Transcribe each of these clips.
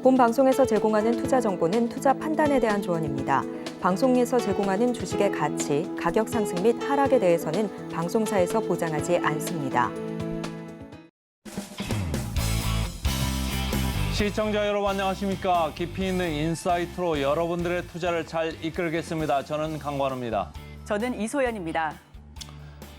본 방송에서 제공하는 투자 정보는 투자 판단에 대한 조언입니다. 방송에서 제공하는 주식의 가치, 가격 상승 및 하락에 대해서는 방송사에서 보장하지 않습니다. 시청자 여러분 안녕하십니까? 깊이 있는 인사이트로 여러분들의 투자를 잘 이끌겠습니다. 저는 강관우입니다. 저는 이소연입니다.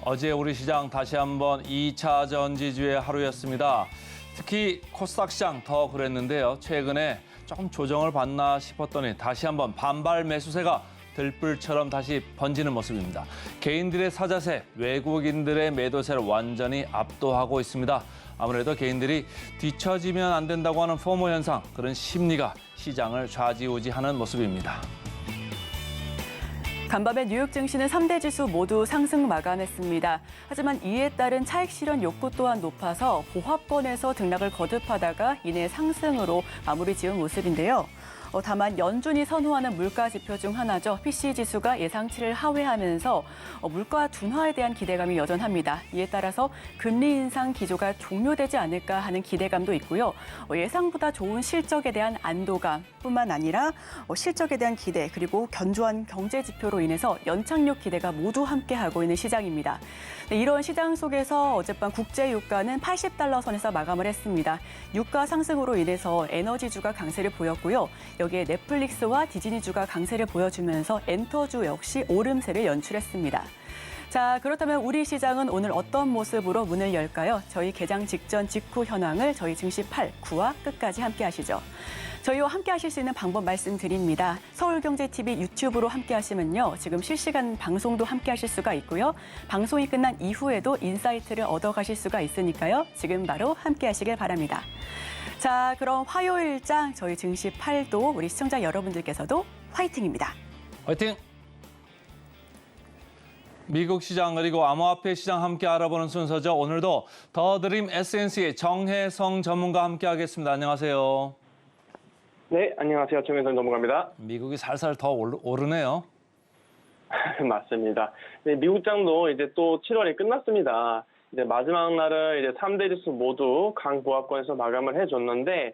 어제 우리 시장 다시 한번 2차 전지주의 하루였습니다. 특히 코스닥 시장 더 그랬는데요. 최근에 조금 조정을 받나 싶었더니 다시 한번 반발 매수세가 들불처럼 다시 번지는 모습입니다. 개인들의 사자세, 외국인들의 매도세를 완전히 압도하고 있습니다. 아무래도 개인들이 뒤처지면 안 된다고 하는 포모 현상, 그런 심리가 시장을 좌지우지하는 모습입니다. 간밤에 뉴욕 증시는 3대 지수 모두 상승 마감했습니다. 하지만 이에 따른 차익 실현 욕구 또한 높아서 보합권에서 등락을 거듭하다가 이내 상승으로 마무리 지은 모습인데요. 다만 연준이 선호하는 물가 지표 중 하나죠. PCE 지수가 예상치를 하회하면서 물가 둔화에 대한 기대감이 여전합니다. 이에 따라서 금리 인상 기조가 종료되지 않을까 하는 기대감도 있고요. 예상보다 좋은 실적에 대한 안도감뿐만 아니라 실적에 대한 기대 그리고 견조한 경제 지표로 인해서 연착륙 기대가 모두 함께하고 있는 시장입니다. 이런 시장 속에서 어젯밤 국제 유가는 80달러 선에서 마감을 했습니다. 유가 상승으로 인해서 에너지주가 강세를 보였고요. 여기에 넷플릭스와 디즈니주가 강세를 보여주면서 엔터주 역시 오름세를 연출했습니다. 자, 그렇다면 우리 시장은 오늘 어떤 모습으로 문을 열까요? 저희 개장 직전 직후 현황을 저희 증시 8, 9와 끝까지 함께 하시죠. 저희와 함께 하실 수 있는 방법 말씀드립니다. 서울경제TV 유튜브로 함께 하시면요. 지금 실시간 방송도 함께 하실 수가 있고요. 방송이 끝난 이후에도 인사이트를 얻어가실 수가 있으니까요. 지금 바로 함께 하시길 바랍니다. 자, 그럼 화요일장 저희 증시 8도 우리 시청자 여러분들께서도 화이팅입니다. 화이팅! 미국 시장 그리고 암호화폐 시장 함께 알아보는 순서죠. 오늘도 더 드림 에센스의 정혜성 전문가 함께 하겠습니다. 안녕하세요. 네, 안녕하세요. 정혜성 전문가입니다. 미국이 살살 더 오르네요. 맞습니다. 네, 미국장도 이제 또 7월이 끝났습니다. 이제 마지막 날은 이제 3대 지수 모두 강보합권에서 마감을 해줬는데,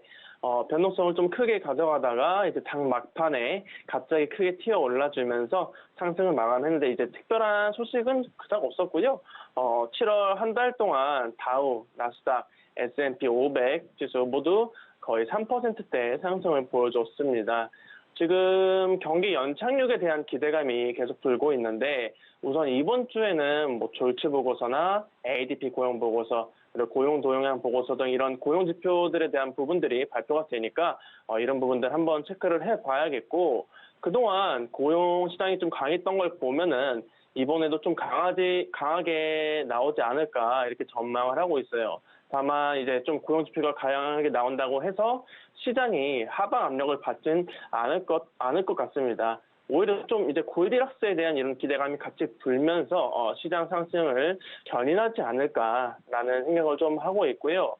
변동성을 좀 크게 가져가다가 이제 장 막판에 갑자기 크게 튀어 올라주면서 상승을 마감했는데 이제 특별한 소식은 그닥 없었고요. 7월 한 달 동안 다우, 나스닥, S&P 500 지수 모두 거의 3%대 상승을 보여줬습니다. 지금 경기 연착륙에 대한 기대감이 계속 불고 있는데 우선 이번 주에는 뭐 졸지 보고서나 ADP 고용 보고서, 그리고 고용 도용량 보고서 등 이런 고용 지표들에 대한 부분들이 발표가 되니까 이런 부분들 한번 체크를 해봐야겠고, 그동안 고용 시장이 좀 강했던 걸 보면은 이번에도 좀 강하게 나오지 않을까 이렇게 전망을 하고 있어요. 다만 이제 좀 고용 지표가 강하게 나온다고 해서 시장이 하방 압력을 받진 않을 것 같습니다. 오히려 좀 이제 골디락스에 대한 이런 기대감이 같이 불면서 시장 상승을 견인하지 않을까라는 생각을 좀 하고 있고요.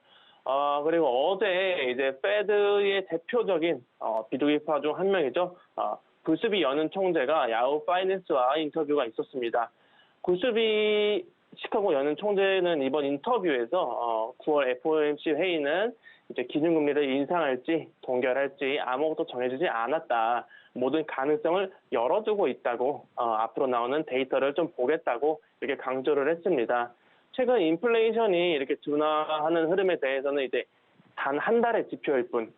그리고 어제 이제 페드의 대표적인 비둘기파 중 한 명이죠. 굴스비 연은 총재가 야후 파이낸스와 인터뷰가 있었습니다. 굴스비 시카고 연은 총재는 이번 인터뷰에서 9월 FOMC 회의는 이제 기준금리를 인상할지 동결할지 아무것도 정해지지 않았다. 모든 가능성을 열어두고 있다고 앞으로 나오는 데이터를 좀 보겠다고 이렇게 강조를 했습니다. 최근 인플레이션이 이렇게 둔화하는 흐름에 대해서는 이제 단 한 달의 지표일 뿐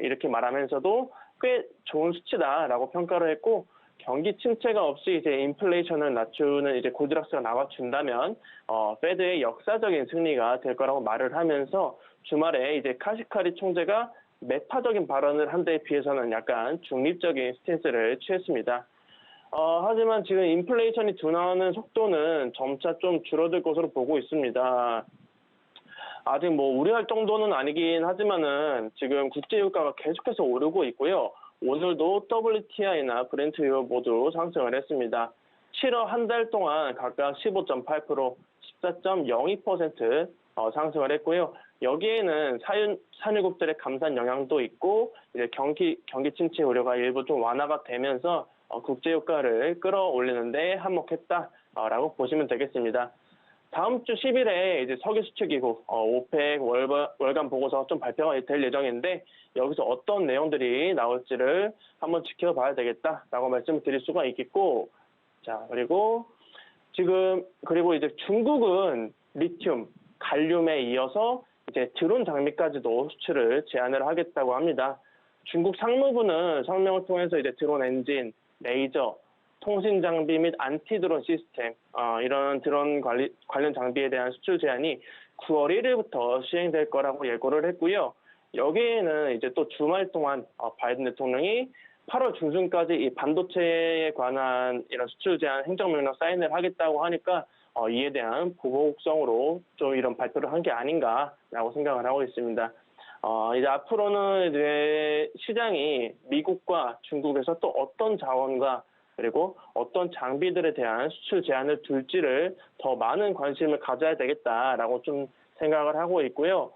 이렇게 말하면서도 꽤 좋은 수치다라고 평가를 했고, 경기 침체가 없이 이제 인플레이션을 낮추는 이제 골디락스가 나와준다면 페드의 역사적인 승리가 될 거라고 말을 하면서 주말에 이제 카시카리 총재가 매파적인 발언을 한 데에 비해서는 약간 중립적인 스탠스를 취했습니다. 하지만 지금 인플레이션이 둔화하는 속도는 점차 좀 줄어들 것으로 보고 있습니다. 아직 뭐 우려할 정도는 아니긴 하지만은 지금 국제 유가가 계속해서 오르고 있고요. 오늘도 WTI나 브렌트유 모두 상승을 했습니다. 7월 한 달 동안 각각 15.8%, 14.02% 상승을 했고요. 여기에는 산유국들의 감산 영향도 있고 이제 경기 침체 우려가 일부 좀 완화가 되면서 국제 유가를 끌어올리는데 한몫했다라고 보시면 되겠습니다. 다음 주 10일에 이제 석유 수출기구 오펙 월간 보고서 좀 발표가 될 예정인데 여기서 어떤 내용들이 나올지를 한번 지켜봐야 되겠다라고 말씀을 드릴 수가 있겠고, 자 그리고 이제 중국은 리튬, 갈륨에 이어서 이제 드론 장비까지도 수출을 제한을 하겠다고 합니다. 중국 상무부는 성명을 통해서 이제 드론 엔진, 레이저, 통신 장비 및 안티 드론 시스템, 이런 드론 관련 장비에 대한 수출 제한이 9월 1일부터 시행될 거라고 예고를 했고요. 여기에는 이제 또 주말 동안 바이든 대통령이 8월 중순까지 이 반도체에 관한 이런 수출 제한 행정명령 사인을 하겠다고 하니까 이에 대한 보복성으로 좀 이런 발표를 한 게 아닌가라고 생각을 하고 있습니다. 이제 앞으로는 이제 시장이 미국과 중국에서 또 어떤 자원과 그리고 어떤 장비들에 대한 수출 제한을 둘지를 더 많은 관심을 가져야 되겠다라고 좀 생각을 하고 있고요.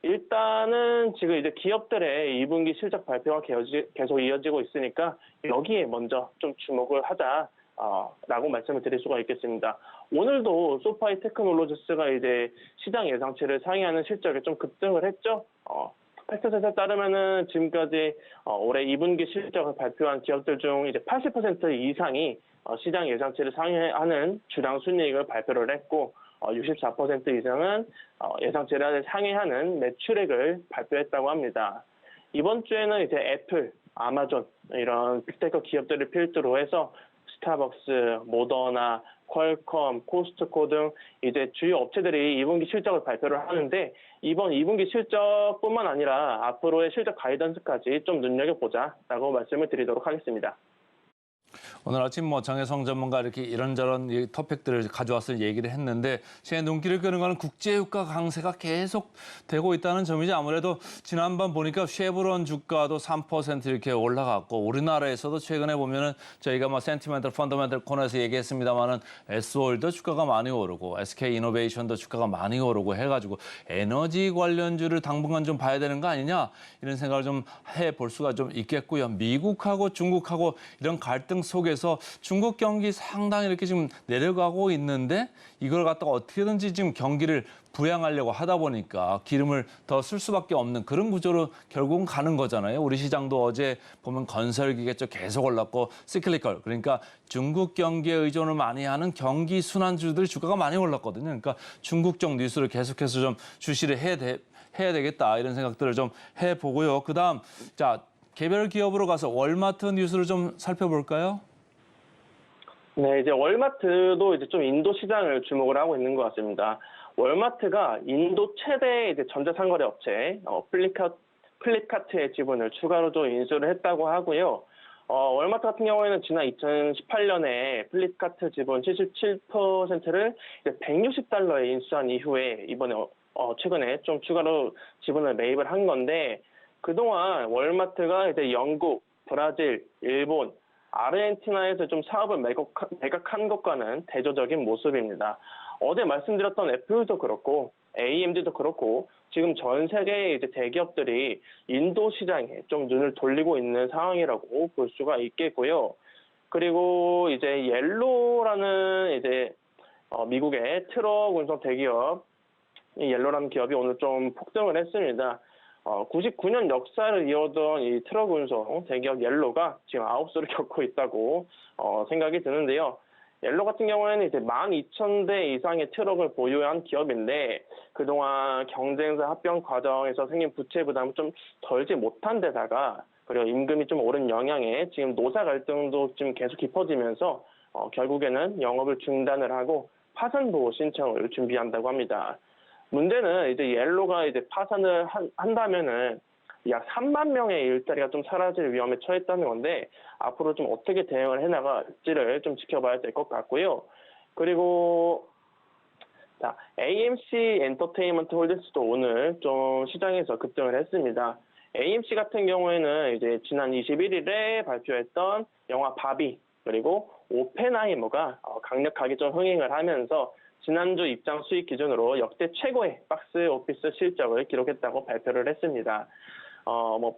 일단은 지금 이제 기업들의 2분기 실적 발표가 계속 이어지고 있으니까 여기에 먼저 좀 주목을 하자라고 말씀을 드릴 수가 있겠습니다. 오늘도 소파이 테크놀로지스가 이제 시장 예상치를 상회하는 실적에 좀 급등을 했죠. 팩트셋에 따르면은 지금까지 올해 2분기 실적을 발표한 기업들 중 이제 80% 이상이 시장 예상치를 상회하는 주당 순이익을 발표를 했고 64% 이상은 예상치를 상회하는 매출액을 발표했다고 합니다. 이번 주에는 이제 애플, 아마존 이런 빅테크 기업들을 필두로 해서 스타벅스, 모더나, 퀄컴, 코스트코 등 이제 주요 업체들이 2분기 실적을 발표를 하는데 이번 2분기 실적뿐만 아니라 앞으로의 실적 가이던스까지 좀 눈여겨보자라고 말씀을 드리도록 하겠습니다. 오늘 아침 정혜성 전문가 이렇게 이런저런 토픽들을 가져와서 얘기를 했는데 제 눈길을 끄는 거는 국제유가 강세가 계속 되고 있다는 점이지 아무래도 지난번 보니까 쉐브론 주가도 3% 이렇게 올라갔고 우리나라에서도 최근에 보면은 저희가 센티멘털 펀더멘털 코너에서 얘기했습니다만은 S-오일도 주가가 많이 오르고 SK이노베이션도 주가가 많이 오르고 해가지고 에너지 관련주를 당분간 좀 봐야 되는 거 아니냐 이런 생각을 좀 해볼 수가 좀 있겠고요. 미국하고 중국하고 이런 갈등 속에서 중국 경기 상당히 이렇게 지금 내려가고 있는데 이걸 갖다가 어떻게든지 지금 경기를 부양하려고 하다 보니까 기름을 더 쓸 수밖에 없는 그런 구조로 결국은 가는 거잖아요. 우리 시장도 어제 보면 건설기계 쪽 계속 올랐고 시클리컬 그러니까 중국 경기에 의존을 많이 하는 경기 순환주들 주가가 많이 올랐거든요. 그러니까 중국 쪽 뉴스를 계속해서 좀 주시를 해야 되겠다 이런 생각들을 좀 해보고요. 그다음 개별 기업으로 가서 월마트 뉴스를 좀 살펴볼까요? 네, 이제 월마트도 이제 좀 인도 시장을 주목을 하고 있는 것 같습니다. 월마트가 인도 최대 이제 전자상거래 업체 플리카트의 지분을 추가로 좀 인수를 했다고 하고요. 월마트 같은 경우에는 지난 2018년에 플리카트 지분 77%를 $160에 인수한 이후에 이번에 최근에 좀 추가로 지분을 매입을 한 건데 그동안 월마트가 이제 영국, 브라질, 일본, 아르헨티나에서 좀 사업을 매각한 것과는 대조적인 모습입니다. 어제 말씀드렸던 애플도 그렇고 AMD도 그렇고 지금 전 세계의 이제 대기업들이 인도 시장에 좀 눈을 돌리고 있는 상황이라고 볼 수가 있겠고요. 그리고 이제 옐로라는 이제 미국의 트럭 운송 대기업 이 옐로라는 기업이 오늘 좀 폭등을 했습니다. 99년 역사를 이어던 이 트럭 운송 대기업 옐로가 지금 아웃소를 겪고 있다고 생각이 드는데요. 옐로 같은 경우에는 이제 12,000대 이상의 트럭을 보유한 기업인데 그동안 경쟁사 합병 과정에서 생긴 부채 부담을 좀 덜지 못한 데다가 그리고 임금이 좀 오른 영향에 지금 노사 갈등도 지금 계속 깊어지면서 결국에는 영업을 중단을 하고 파산 보호 신청을 준비한다고 합니다. 문제는 이제 옐로가 이제 파산을 한다면은 약 3만 명의 일자리가 좀 사라질 위험에 처했다는 건데 앞으로 좀 어떻게 대응을 해나갈지를 좀 지켜봐야 될 것 같고요. 그리고 AMC 엔터테인먼트 홀딩스도 오늘 좀 시장에서 급등을 했습니다. AMC 같은 경우에는 이제 지난 21일에 발표했던 영화 바비 그리고 오펜하이머가 강력하게 좀 흥행을 하면서 지난주 입장 수익 기준으로 역대 최고의 박스 오피스 실적을 기록했다고 발표를 했습니다.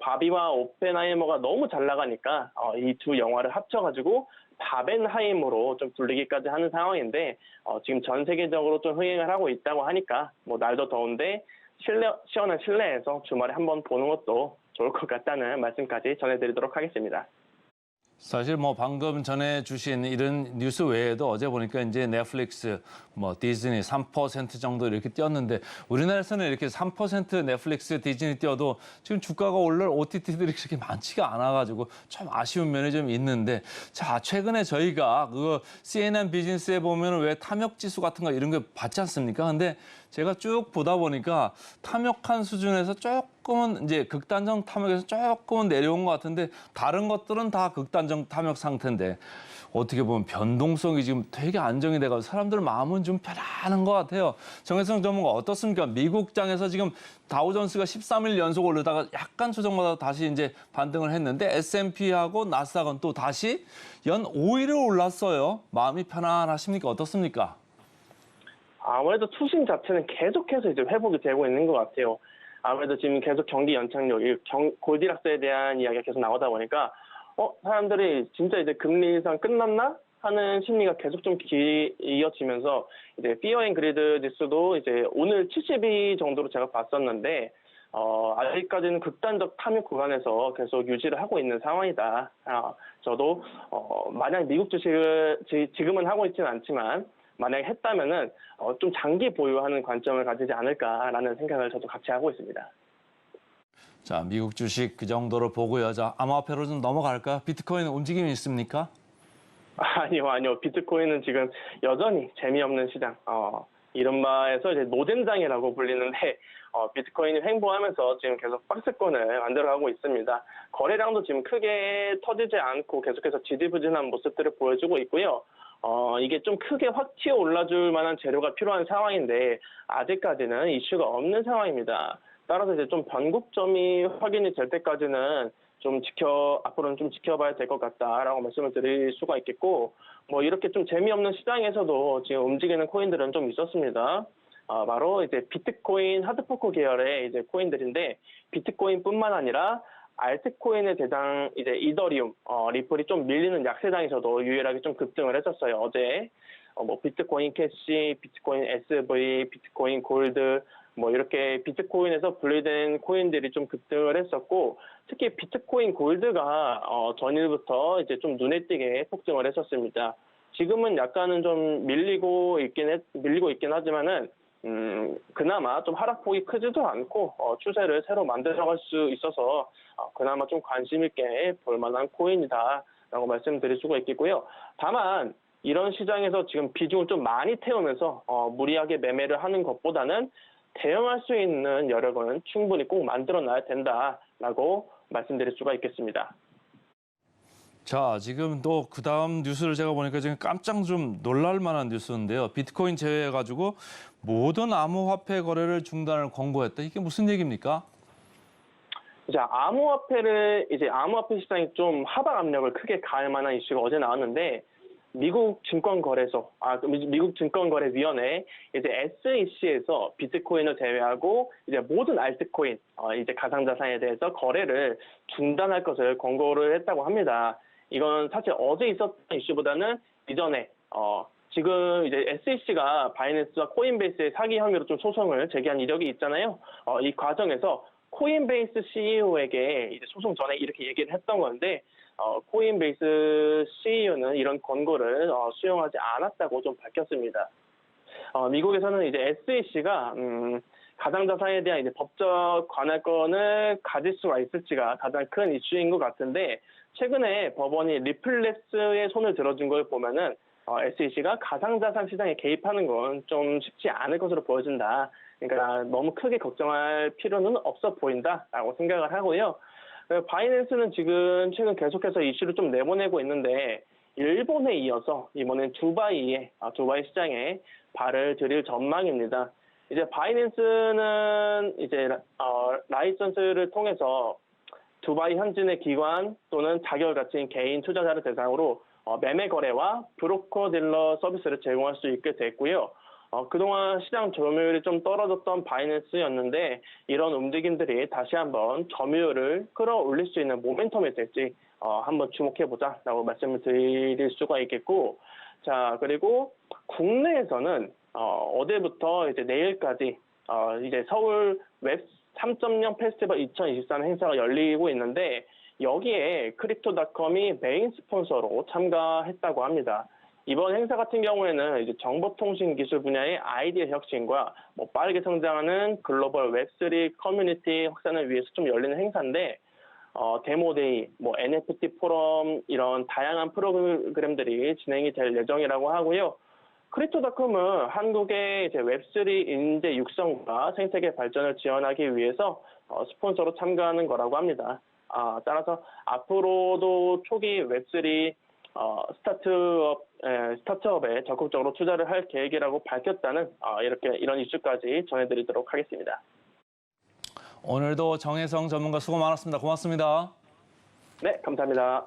바비와 오펜하이머가 너무 잘 나가니까 이 두 영화를 합쳐가지고 바벤하임으로 좀 불리기까지 하는 상황인데 지금 전 세계적으로 좀 흥행을 하고 있다고 하니까 뭐 날도 더운데 시원한 실내에서 주말에 한번 보는 것도 좋을 것 같다는 말씀까지 전해드리도록 하겠습니다. 사실 뭐 방금 전에 주신 이런 뉴스 외에도 어제 보니까 이제 넷플릭스, 뭐 디즈니 3% 정도 이렇게 뛰었는데 우리나라에서는 이렇게 3% 넷플릭스, 디즈니 뛰어도 지금 주가가 오를 OTT들이 그렇게 많지가 않아가지고 좀 아쉬운 면이 좀 있는데 자 최근에 저희가 그 CNN 비즈니스에 보면 왜 탐욕 지수 같은 거 이런 거 받지 않습니까? 근데 제가 쭉 보다 보니까 탐욕한 수준에서 조금은 이제 극단적 탐욕에서 조금은 내려온 것 같은데 다른 것들은 다 극단적 탐욕 상태인데 어떻게 보면 변동성이 지금 되게 안정이 돼가지고 사람들 마음은 좀 편안한 것 같아요. 정혜성 전문가 어떻습니까? 미국장에서 지금 다우존스가 13일 연속 오르다가 약간 조정받아 다시 이제 반등을 했는데 S&P하고 나스닥은 또 다시 연 5일을 올랐어요. 마음이 편안하십니까? 어떻습니까? 아무래도 투신 자체는 계속해서 이제 회복이 되고 있는 것 같아요. 아무래도 지금 계속 경기 연착륙, 골디락스에 대한 이야기가 계속 나오다 보니까 사람들이 진짜 이제 금리 인상 끝났나 하는 심리가 계속 좀 이어지면서 이제 피어 앤 그리드 지수도 이제 오늘 72 정도로 제가 봤었는데 아직까지는 극단적 탐욕 구간에서 계속 유지를 하고 있는 상황이다. 저도 만약 미국 주식을 지금은 하고 있지는 않지만 만약에 했다면은 좀 장기 보유하는 관점을 가지지 않을까라는 생각을 저도 같이 하고 있습니다. 자, 미국 주식 그 정도로 보고요. 자, 암호화폐로 좀 넘어갈까요? 비트코인 움직임이 있습니까? 아니요. 비트코인은 지금 여전히 재미없는 시장. 이른바에서 이제 노잼장이라고 불리는데 비트코인이 횡보하면서 지금 계속 박스권을 만들어가고 있습니다. 거래량도 지금 크게 터지지 않고 계속해서 지지부진한 모습들을 보여주고 있고요. 이게 좀 크게 확 튀어 올라줄 만한 재료가 필요한 상황인데 아직까지는 이슈가 없는 상황입니다. 따라서 이제 좀 변곡점이 확인이 될 때까지는 앞으로는 좀 지켜봐야 될 것 같다라고 말씀을 드릴 수가 있겠고, 뭐 이렇게 좀 재미없는 시장에서도 지금 움직이는 코인들은 좀 있었습니다. 바로 이제 비트코인 하드포크 계열의 이제 코인들인데 비트코인뿐만 아니라 알트코인의 대장 이제 이더리움, 리플이 좀 밀리는 약세장에서도 유일하게 좀 급등을 했었어요. 어제 뭐 비트코인 캐시, 비트코인 SV, 비트코인 골드 뭐 이렇게 비트코인에서 분리된 코인들이 좀 급등을 했었고 특히 비트코인 골드가 전일부터 이제 좀 눈에 띄게 폭등을 했었습니다. 지금은 약간은 좀 밀리고 있긴 하지만은 그나마 좀 하락폭이 크지도 않고 추세를 새로 만들어갈 수 있어서 그나마 좀 관심 있게 볼 만한 코인이다라고 말씀드릴 수가 있겠고요. 다만 이런 시장에서 지금 비중을 좀 많이 태우면서 무리하게 매매를 하는 것보다는 대응할 수 있는 여력은 충분히 꼭 만들어놔야 된다라고 말씀드릴 수가 있겠습니다. 자, 지금 또 그다음 뉴스를 제가 보니까 지금 깜짝 좀 놀랄 만한 뉴스인데요. 비트코인 제외해가지고 모든 암호화폐 거래를 중단을 권고했다. 이게 무슨 얘기입니까? 자, 암호화폐 시장이 좀 하방 압력을 크게 가할 만한 이슈가 어제 나왔는데 미국 증권거래위원회 이제 SEC에서 비트코인을 제외하고 이제 모든 알트코인 이제 가상자산에 대해서 거래를 중단할 것을 권고를 했다고 합니다. 이건 사실 어제 있었던 이슈보다는 이전에 지금 이제 SEC가 바이낸스와 코인베이스의 사기 혐의로 좀 소송을 제기한 이력이 있잖아요. 이 과정에서 코인베이스 CEO에게 이제 소송 전에 이렇게 얘기를 했던 건데 코인베이스 CEO는 이런 권고를 수용하지 않았다고 좀 밝혔습니다. 미국에서는 이제 SEC가 가상자산에 대한 이제 법적 관할권을 가질 수가 있을지가 가장 큰 이슈인 것 같은데 최근에 법원이 리플랩스의 손을 들어준 걸 보면은 SEC가 가상자산 시장에 개입하는 건 좀 쉽지 않을 것으로 보여진다. 그러니까 너무 크게 걱정할 필요는 없어 보인다라고 생각을 하고요. 바이낸스는 지금 최근 계속해서 이슈를 좀 내보내고 있는데 일본에 이어서 이번엔 두바이 시장에 발을 들일 전망입니다. 이제 바이낸스는 이제 라이선스를 통해서 두바이 현지의 기관 또는 자격을 갖춘 개인 투자자를 대상으로 매매 거래와 브로커 딜러 서비스를 제공할 수 있게 됐고요. 그동안 시장 점유율이 좀 떨어졌던 바이낸스였는데 이런 움직임들이 다시 한번 점유율을 끌어올릴 수 있는 모멘텀이 될지 한번 주목해보자라고 말씀을 드릴 수가 있겠고, 자, 그리고 국내에서는 어제부터 이제 내일까지 이제 서울 웹 3.0 페스티벌 2023 행사가 열리고 있는데 여기에 크립토닷컴이 메인 스폰서로 참가했다고 합니다. 이번 행사 같은 경우에는 이제 정보통신 기술 분야의 아이디어 혁신과 빠르게 성장하는 글로벌 웹3 커뮤니티 확산을 위해서 좀 열리는 행사인데 데모데이, NFT 포럼 이런 다양한 프로그램들이 진행이 될 예정이라고 하고요. 크립토닷컴은 한국의 이제 웹3 인재 육성과 생태계 발전을 지원하기 위해서 스폰서로 참가하는 거라고 합니다. 따라서 앞으로도 초기 웹3 스타트업에 적극적으로 투자를 할 계획이라고 밝혔다는 이런 이슈까지 전해드리도록 하겠습니다. 오늘도 정혜성 전문가 수고 많았습니다. 고맙습니다. 네, 감사합니다.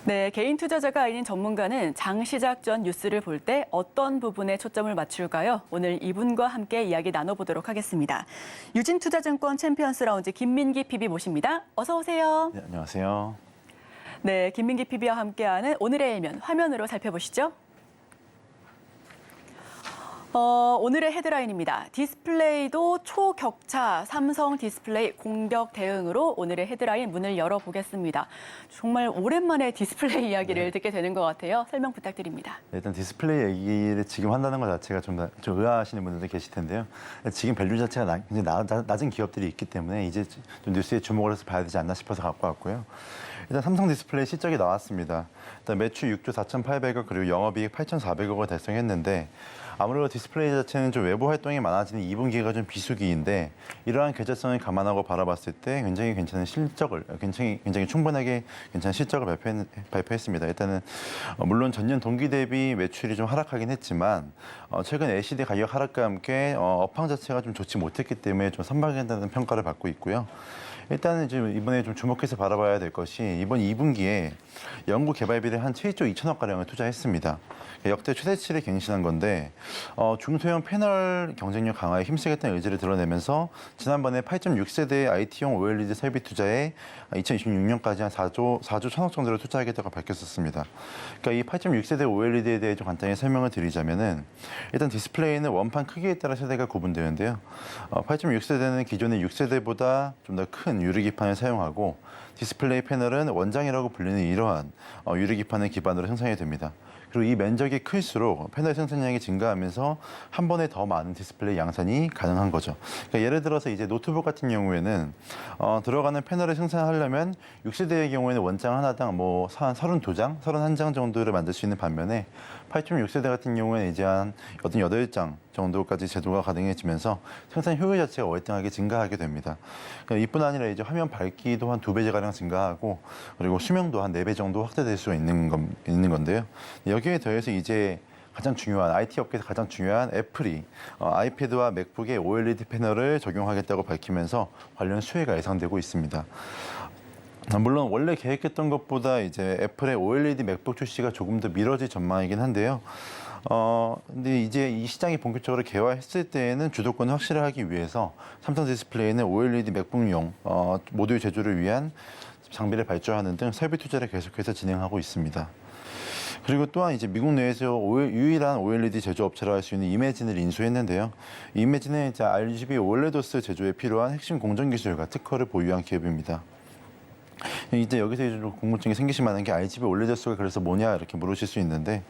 네, 개인 투자자가 아닌 전문가는 장 시작 전 뉴스를 볼 때 어떤 부분에 초점을 맞출까요? 오늘 이분과 함께 이야기 나눠보도록 하겠습니다. 유진투자증권 챔피언스 라운지 김민기 PB 모십니다. 어서 오세요. 네, 안녕하세요. 네, 김민기 PB와 함께하는 오늘의 일면 화면으로 살펴보시죠. 오늘의 헤드라인입니다. 디스플레이도 초격차, 삼성 디스플레이 공격 대응으로 오늘의 헤드라인 문을 열어보겠습니다. 정말 오랜만에 디스플레이 이야기를 듣게 되는 것 같아요. 설명 부탁드립니다. 일단 디스플레이 얘기를 지금 한다는 것 자체가 좀 의아하시는 분들도 계실 텐데요. 지금 밸류 자체가 낮은 기업들이 있기 때문에 이제 좀 뉴스에 주목을 해서 봐야 되지 않나 싶어서 갖고 왔고요. 일단 삼성 디스플레이 실적이 나왔습니다. 일단 매출 6조 4,800억 그리고 영업이익 8,400억을 달성했는데 아무래도 디스플레이 자체는 좀 외부 활동이 많아지는 2분기가 좀 비수기인데 이러한 계절성을 감안하고 바라봤을 때 굉장히 괜찮은 실적을 굉장히 충분하게 괜찮은 실적을 발표했습니다. 일단은 물론 전년 동기 대비 매출이 좀 하락하긴 했지만 최근 LCD 가격 하락과 함께 업황 자체가 좀 좋지 못했기 때문에 좀 선방한다는 평가를 받고 있고요. 일단은 지금 이번에 좀 주목해서 바라봐야 될 것이 이번 2분기에 연구 개발비를 한 7조 2천억 가량을 투자했습니다. 역대 최대치를 갱신한 건데 중소형 패널 경쟁력 강화에 힘쓰겠다는 의지를 드러내면서 지난번에 8.6세대 IT용 OLED 설비 투자에 2026년까지 한 4조 1천억 정도를 투자하겠다고 밝혔었습니다. 그러니까 이 8.6세대 OLED에 대해 좀 간단히 설명을 드리자면은 일단 디스플레이는 원판 크기에 따라 세대가 구분되는데요. 8.6세대는 기존의 6세대보다 좀 더 큰 유리기판을 사용하고 디스플레이 패널은 원장이라고 불리는 이러한 유리기판을 기반으로 생산이 됩니다. 그리고 이 면적이 클수록 패널 생산량이 증가하면서 한 번에 더 많은 디스플레이 양산이 가능한 거죠. 그러니까 예를 들어서 이제 노트북 같은 경우에는 들어가는 패널을 생산하려면 6세대의 경우에는 원장 하나당 한 32장, 31장 정도를 만들 수 있는 반면에 8.6세대 같은 경우에는 이제 한 88장 정도까지 제도가 가능해지면서 생산 효율 자체가 월등하게 증가하게 됩니다. 그러니까 이뿐 아니라 이제 화면 밝기도 한 2배 가량 증가하고 그리고 수명도 한 4배 정도 확대될 수가 있는 건데요. 여기에 더해서 이제 가장 중요한 IT 업계에서 가장 중요한 애플이 아이패드와 맥북에 OLED 패널을 적용하겠다고 밝히면서 관련 수혜가 예상되고 있습니다. 물론 원래 계획했던 것보다 이제 애플의 OLED 맥북 출시가 조금 더 미뤄질 전망이긴 한데요. 근데 이제 이 시장이 본격적으로 개화했을 때에는 주도권을 확실하기 위해서 삼성 디스플레이는 OLED 맥북용 모듈 제조를 위한 장비를 발주하는 등 설비 투자를 계속해서 진행하고 있습니다. 그리고 또한 이제 미국 내에서 유일한 OLED 제조업체라 할 수 있는 이매진을 인수했는데요. 이매진은 이제 RGB 올레도스 제조에 필요한 핵심 공정 기술과 특허를 보유한 기업입니다. 이제 여기서 이제 좀 궁금증이 생기실 만한 게 RGB OLED가 그래서 뭐냐 이렇게 물으실 수 있는데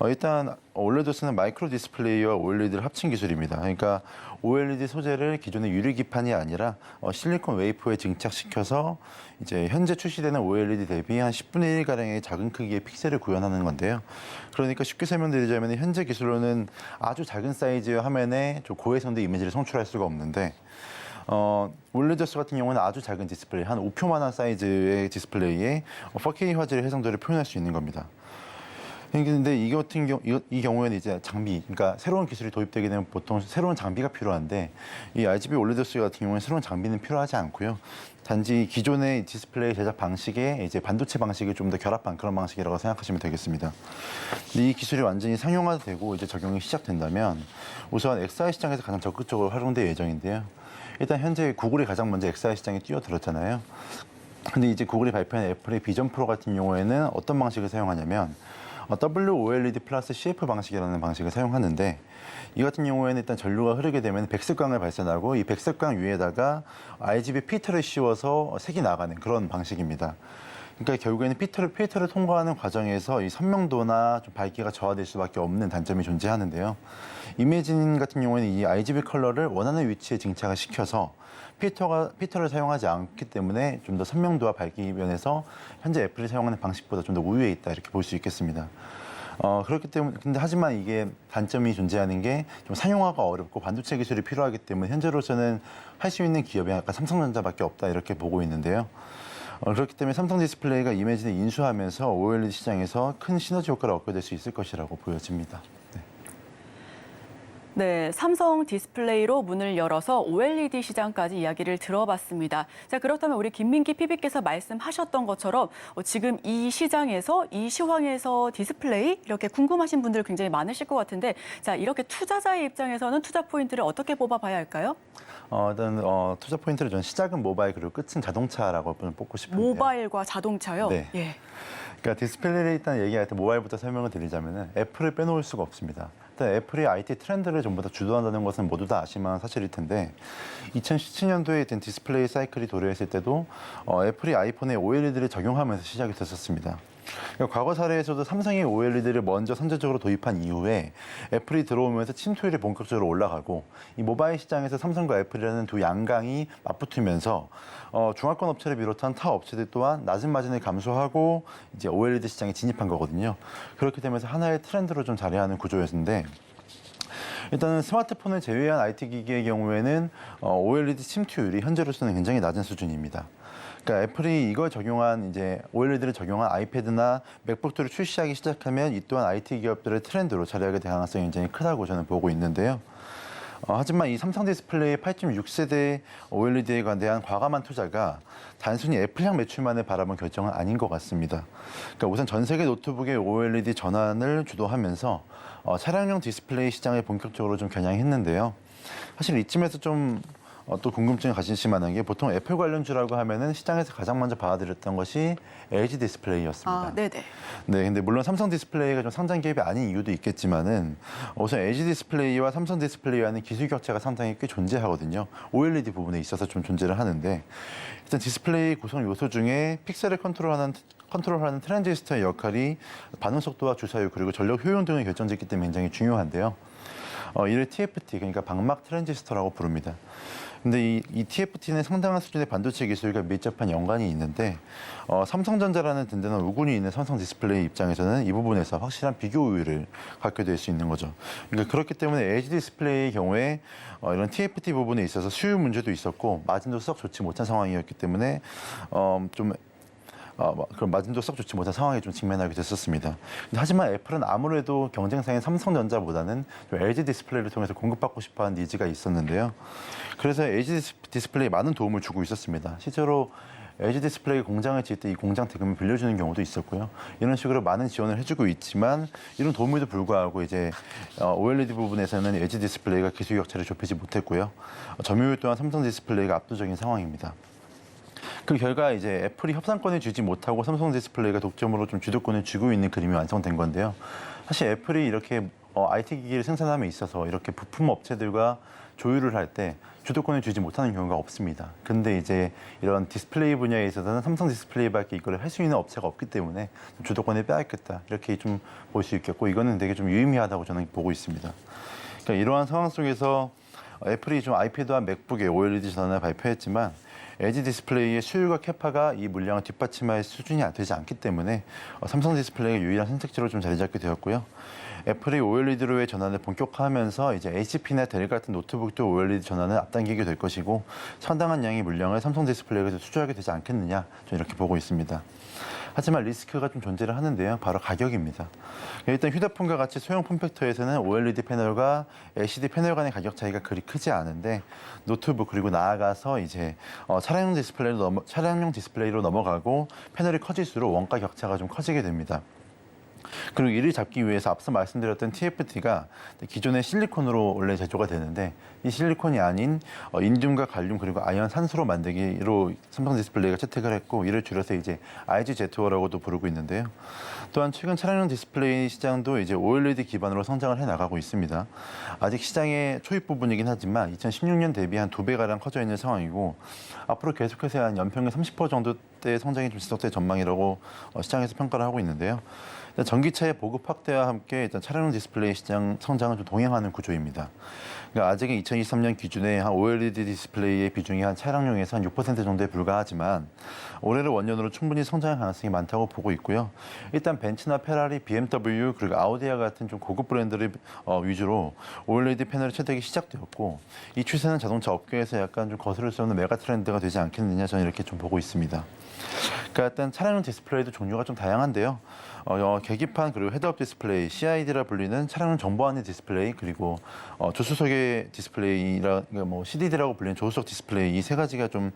일단 OLED는 마이크로 디스플레이와 OLED를 합친 기술입니다. 그러니까 OLED 소재를 기존의 유리기판이 아니라 실리콘 웨이퍼에 증착시켜서 이제 현재 출시되는 OLED 대비 한 10분의 1 가량의 작은 크기의 픽셀을 구현하는 건데요. 그러니까 쉽게 설명드리자면 현재 기술로는 아주 작은 사이즈의 화면에 좀 고해상도 이미지를 송출할 수가 없는데 OLED 같은 경우는 아주 작은 디스플레이, 한 5표만한 사이즈의 디스플레이에 4K 화질의 해상도를 표현할 수 있는 겁니다. 근데 이 경우에는 이제 장비, 그러니까 새로운 기술이 도입되게 되면 보통 새로운 장비가 필요한데 이 RGB OLED 같은 경우는 새로운 장비는 필요하지 않고요. 단지 기존의 디스플레이 제작 방식에 이제 반도체 방식을 좀 더 결합한 그런 방식이라고 생각하시면 되겠습니다. 이 기술이 완전히 상용화되고 이제 적용이 시작된다면 우선 XR 시장에서 가장 적극적으로 활용될 예정인데요. 일단 현재 구글이 가장 먼저 XR 시장에 뛰어들었잖아요. 근데 이제 구글이 발표한 애플의 비전 프로 같은 경우에는 어떤 방식을 사용하냐면 WOLED 플러스 CF 방식이라는 방식을 사용하는데 이 같은 경우에는 일단 전류가 흐르게 되면 백색광을 발산하고 이 백색광 위에다가 RGB 필터를 씌워서 색이 나가는 그런 방식입니다. 그러니까 결국에는 필터를 통과하는 과정에서 이 선명도나 좀 밝기가 저하될 수밖에 없는 단점이 존재하는데요. 이매진 같은 경우에는 이 RGB 컬러를 원하는 위치에 증착을 시켜서 필터를 사용하지 않기 때문에 좀 더 선명도와 밝기 면에서 현재 애플이 사용하는 방식보다 좀 더 우위에 있다 이렇게 볼 수 있겠습니다. 그렇기 때문에 근데 하지만 이게 단점이 존재하는 게 좀 상용화가 어렵고 반도체 기술이 필요하기 때문에 현재로서는 할 수 있는 기업이 아까 삼성전자밖에 없다 이렇게 보고 있는데요. 그렇기 때문에 삼성 디스플레이가 이매진을 인수하면서 OLED 시장에서 큰 시너지 효과를 얻게 될 수 있을 것이라고 보여집니다. 네, 삼성 디스플레이로 문을 열어서 OLED 시장까지 이야기를 들어봤습니다. 자, 그렇다면 우리 김민기 PB께서 말씀하셨던 것처럼 지금 이 시장에서, 이 시황에서 디스플레이 이렇게 궁금하신 분들 굉장히 많으실 것 같은데 자, 이렇게 투자자의 입장에서는 투자 포인트를 어떻게 뽑아봐야 할까요? 일단 투자 포인트를 저는 시작은 모바일 그리고 끝은 자동차라고 뽑고 싶은데요. 모바일과 자동차요? 네. 예. 그러니까 디스플레이를 일단 얘기할 때 모바일부터 설명을 드리자면은 애플을 빼놓을 수가 없습니다. 일단 애플이 IT 트렌드를 전부 다 주도한다는 것은 모두 다 아실만한 사실일 텐데 2017년도에 디스플레이 사이클이 도래했을 때도 애플이 아이폰에 OLED를 적용하면서 시작이 됐었습니다. 그러니까 과거 사례에서도 삼성이 OLED를 먼저 선제적으로 도입한 이후에 애플이 들어오면서 침투율이 본격적으로 올라가고 이 모바일 시장에서 삼성과 애플이라는 두 양강이 맞붙으면서 중화권 업체를 비롯한 타 업체들 또한 낮은 마진을 감수하고 이제 OLED 시장에 진입한 거거든요. 그렇게 되면서 하나의 트렌드로 좀 자리하는 구조였는데 일단은 스마트폰을 제외한 IT 기기의 경우에는 OLED 침투율이 현재로서는 굉장히 낮은 수준입니다. 그러니까 애플이 이걸 적용한 이제 OLED를 적용한 아이패드나 맥북들을 출시하기 시작하면 이 또한 IT 기업들의 트렌드로 자리하게 될 가능성이 굉장히 크다고 저는 보고 있는데요. 하지만 이 삼성 디스플레이 8.6세대 OLED에 대한 과감한 투자가 단순히 애플향 매출만을 바라본 결정은 아닌 것 같습니다. 그러니까 우선 전 세계 노트북의 OLED 전환을 주도하면서 차량용 디스플레이 시장을 본격적으로 좀 겨냥했는데요. 사실 이쯤에서 좀 또 궁금증을 가지실 만한 게 보통 애플 관련주라고 하면은 시장에서 가장 먼저 받아들였던 것이 LG 디스플레이였습니다. 아, 네네. 네, 근데 물론 삼성 디스플레이가 좀 상장 기업이 아닌 이유도 있겠지만은 우선 LG 디스플레이와 삼성 디스플레이와는 기술 격차가 상당히 꽤 존재하거든요. OLED 부분에 있어서 좀 존재를 하는데 일단 디스플레이 구성 요소 중에 픽셀을 컨트롤하는 트랜지스터의 역할이 반응 속도와 주사율 그리고 전력 효용 등을 결정짓기 때문에 굉장히 중요한데요. 이를 TFT 그러니까 방막 트랜지스터라고 부릅니다. 근데 이 TFT는 상당한 수준의 반도체 기술과 밀접한 연관이 있는데 삼성전자라는 든든한 우군이 있는 삼성 디스플레이 입장에서는 이 부분에서 확실한 비교 우위를 갖게 될 수 있는 거죠. 그러니까 그렇기 때문에 LG 디스플레이의 경우에 이런 TFT 부분에 있어서 수요 문제도 있었고 마진도 썩 좋지 못한 상황이었기 때문에 그런 마진도 썩 좋지 못한 상황에 좀 직면하게 됐었습니다. 하지만 애플은 아무래도 경쟁사인 삼성전자보다는 좀 LG 디스플레이를 통해서 공급받고 싶어하는 니즈가 있었는데요. 그래서 LG 디스플레이에 많은 도움을 주고 있었습니다. 실제로 LG 디스플레이 공장을 지을 때 이 공장 대금을 빌려주는 경우도 있었고요. 이런 식으로 많은 지원을 해주고 있지만 이런 도움에도 불구하고 이제 OLED 부분에서는 LG 디스플레이가 기술 격차를 좁히지 못했고요. 점유율 또한 삼성 디스플레이가 압도적인 상황입니다. 그 결과 이제 애플이 협상권을 주지 못하고 삼성 디스플레이가 독점으로 좀 주도권을 쥐고 있는 그림이 완성된 건데요. 사실 애플이 이렇게 IT 기기를 생산함에 있어서 이렇게 부품 업체들과 조율을 할 때 주도권을 주지 못하는 경우가 없습니다. 근데 이제 이런 디스플레이 분야에 있어서는 삼성 디스플레이밖에 이걸 할 수 있는 업체가 없기 때문에 주도권을 빼앗겼다. 이렇게 좀 볼 수 있겠고 이거는 되게 좀 유의미하다고 저는 보고 있습니다. 그러니까 이러한 상황 속에서 애플이 좀 아이패드와 맥북에 OLED 전원을 발표했지만 LG 디스플레이의 수요가 캐파가 이 물량을 뒷받침할 수준이 되지 않기 때문에 삼성 디스플레이가 유일한 선택지로 좀 자리 잡게 되었고요. 애플이 OLED로의 전환을 본격화하면서 이제 HP나 델 같은 노트북도 OLED 전환을 앞당기게 될 것이고 상당한 양의 물량을 삼성 디스플레이가 수주하게 되지 않겠느냐 저는 이렇게 보고 있습니다. 하지만 리스크가 좀 존재를 하는데요. 바로 가격입니다. 일단 휴대폰과 같이 소형 폼팩터에서는 OLED 패널과 LCD 패널 간의 가격 차이가 그리 크지 않은데 노트북 그리고 나아가서 이제 차량용 디스플레이로 넘어가고 패널이 커질수록 원가 격차가 좀 커지게 됩니다. 그리고 이를 잡기 위해서 앞서 말씀드렸던 TFT가 기존의 실리콘으로 원래 제조가 되는데 이 실리콘이 아닌 인듐과 갈륨 그리고 아연 산소로 만들기로 삼성 디스플레이가 채택을 했고 이를 줄여서 이제 IGZO라고도 부르고 있는데요. 또한 최근 차량용 디스플레이 시장도 이제 OLED 기반으로 성장을 해 나가고 있습니다. 아직 시장의 초입 부분이긴 하지만 2016년 대비 한 2배가량 커져 있는 상황이고 앞으로 계속해서 한 연평균 30% 정도대의 성장이 좀 지속될 전망이라고 시장에서 평가를 하고 있는데요. 전기차의 보급 확대와 함께 일단 차량용 디스플레이 시장 성장은 좀 동행하는 구조입니다. 그러니까 아직은 2023년 기준에 한 OLED 디스플레이의 비중이 한 차량용에서 한 6% 정도에 불과하지만 올해를 원년으로 충분히 성장할 가능성이 많다고 보고 있고요. 일단 벤츠나 페라리, BMW 그리고 아우디와 같은 좀 고급 브랜드를 위주로 OLED 패널이 채택이 시작되었고 이 추세는 자동차 업계에서 약간 좀 거스를 수 없는 메가 트렌드가 되지 않겠느냐 저는 이렇게 좀 보고 있습니다. 그러니까 일단 차량용 디스플레이도 종류가 좀 다양한데요. 계기판 그리고 헤드업 디스플레이, CID라 불리는 차량용 정보 안내 디스플레이 그리고 조수석의 디스플레이라 뭐 CDD라고 불리는 조수석 디스플레이 이 세 가지가 좀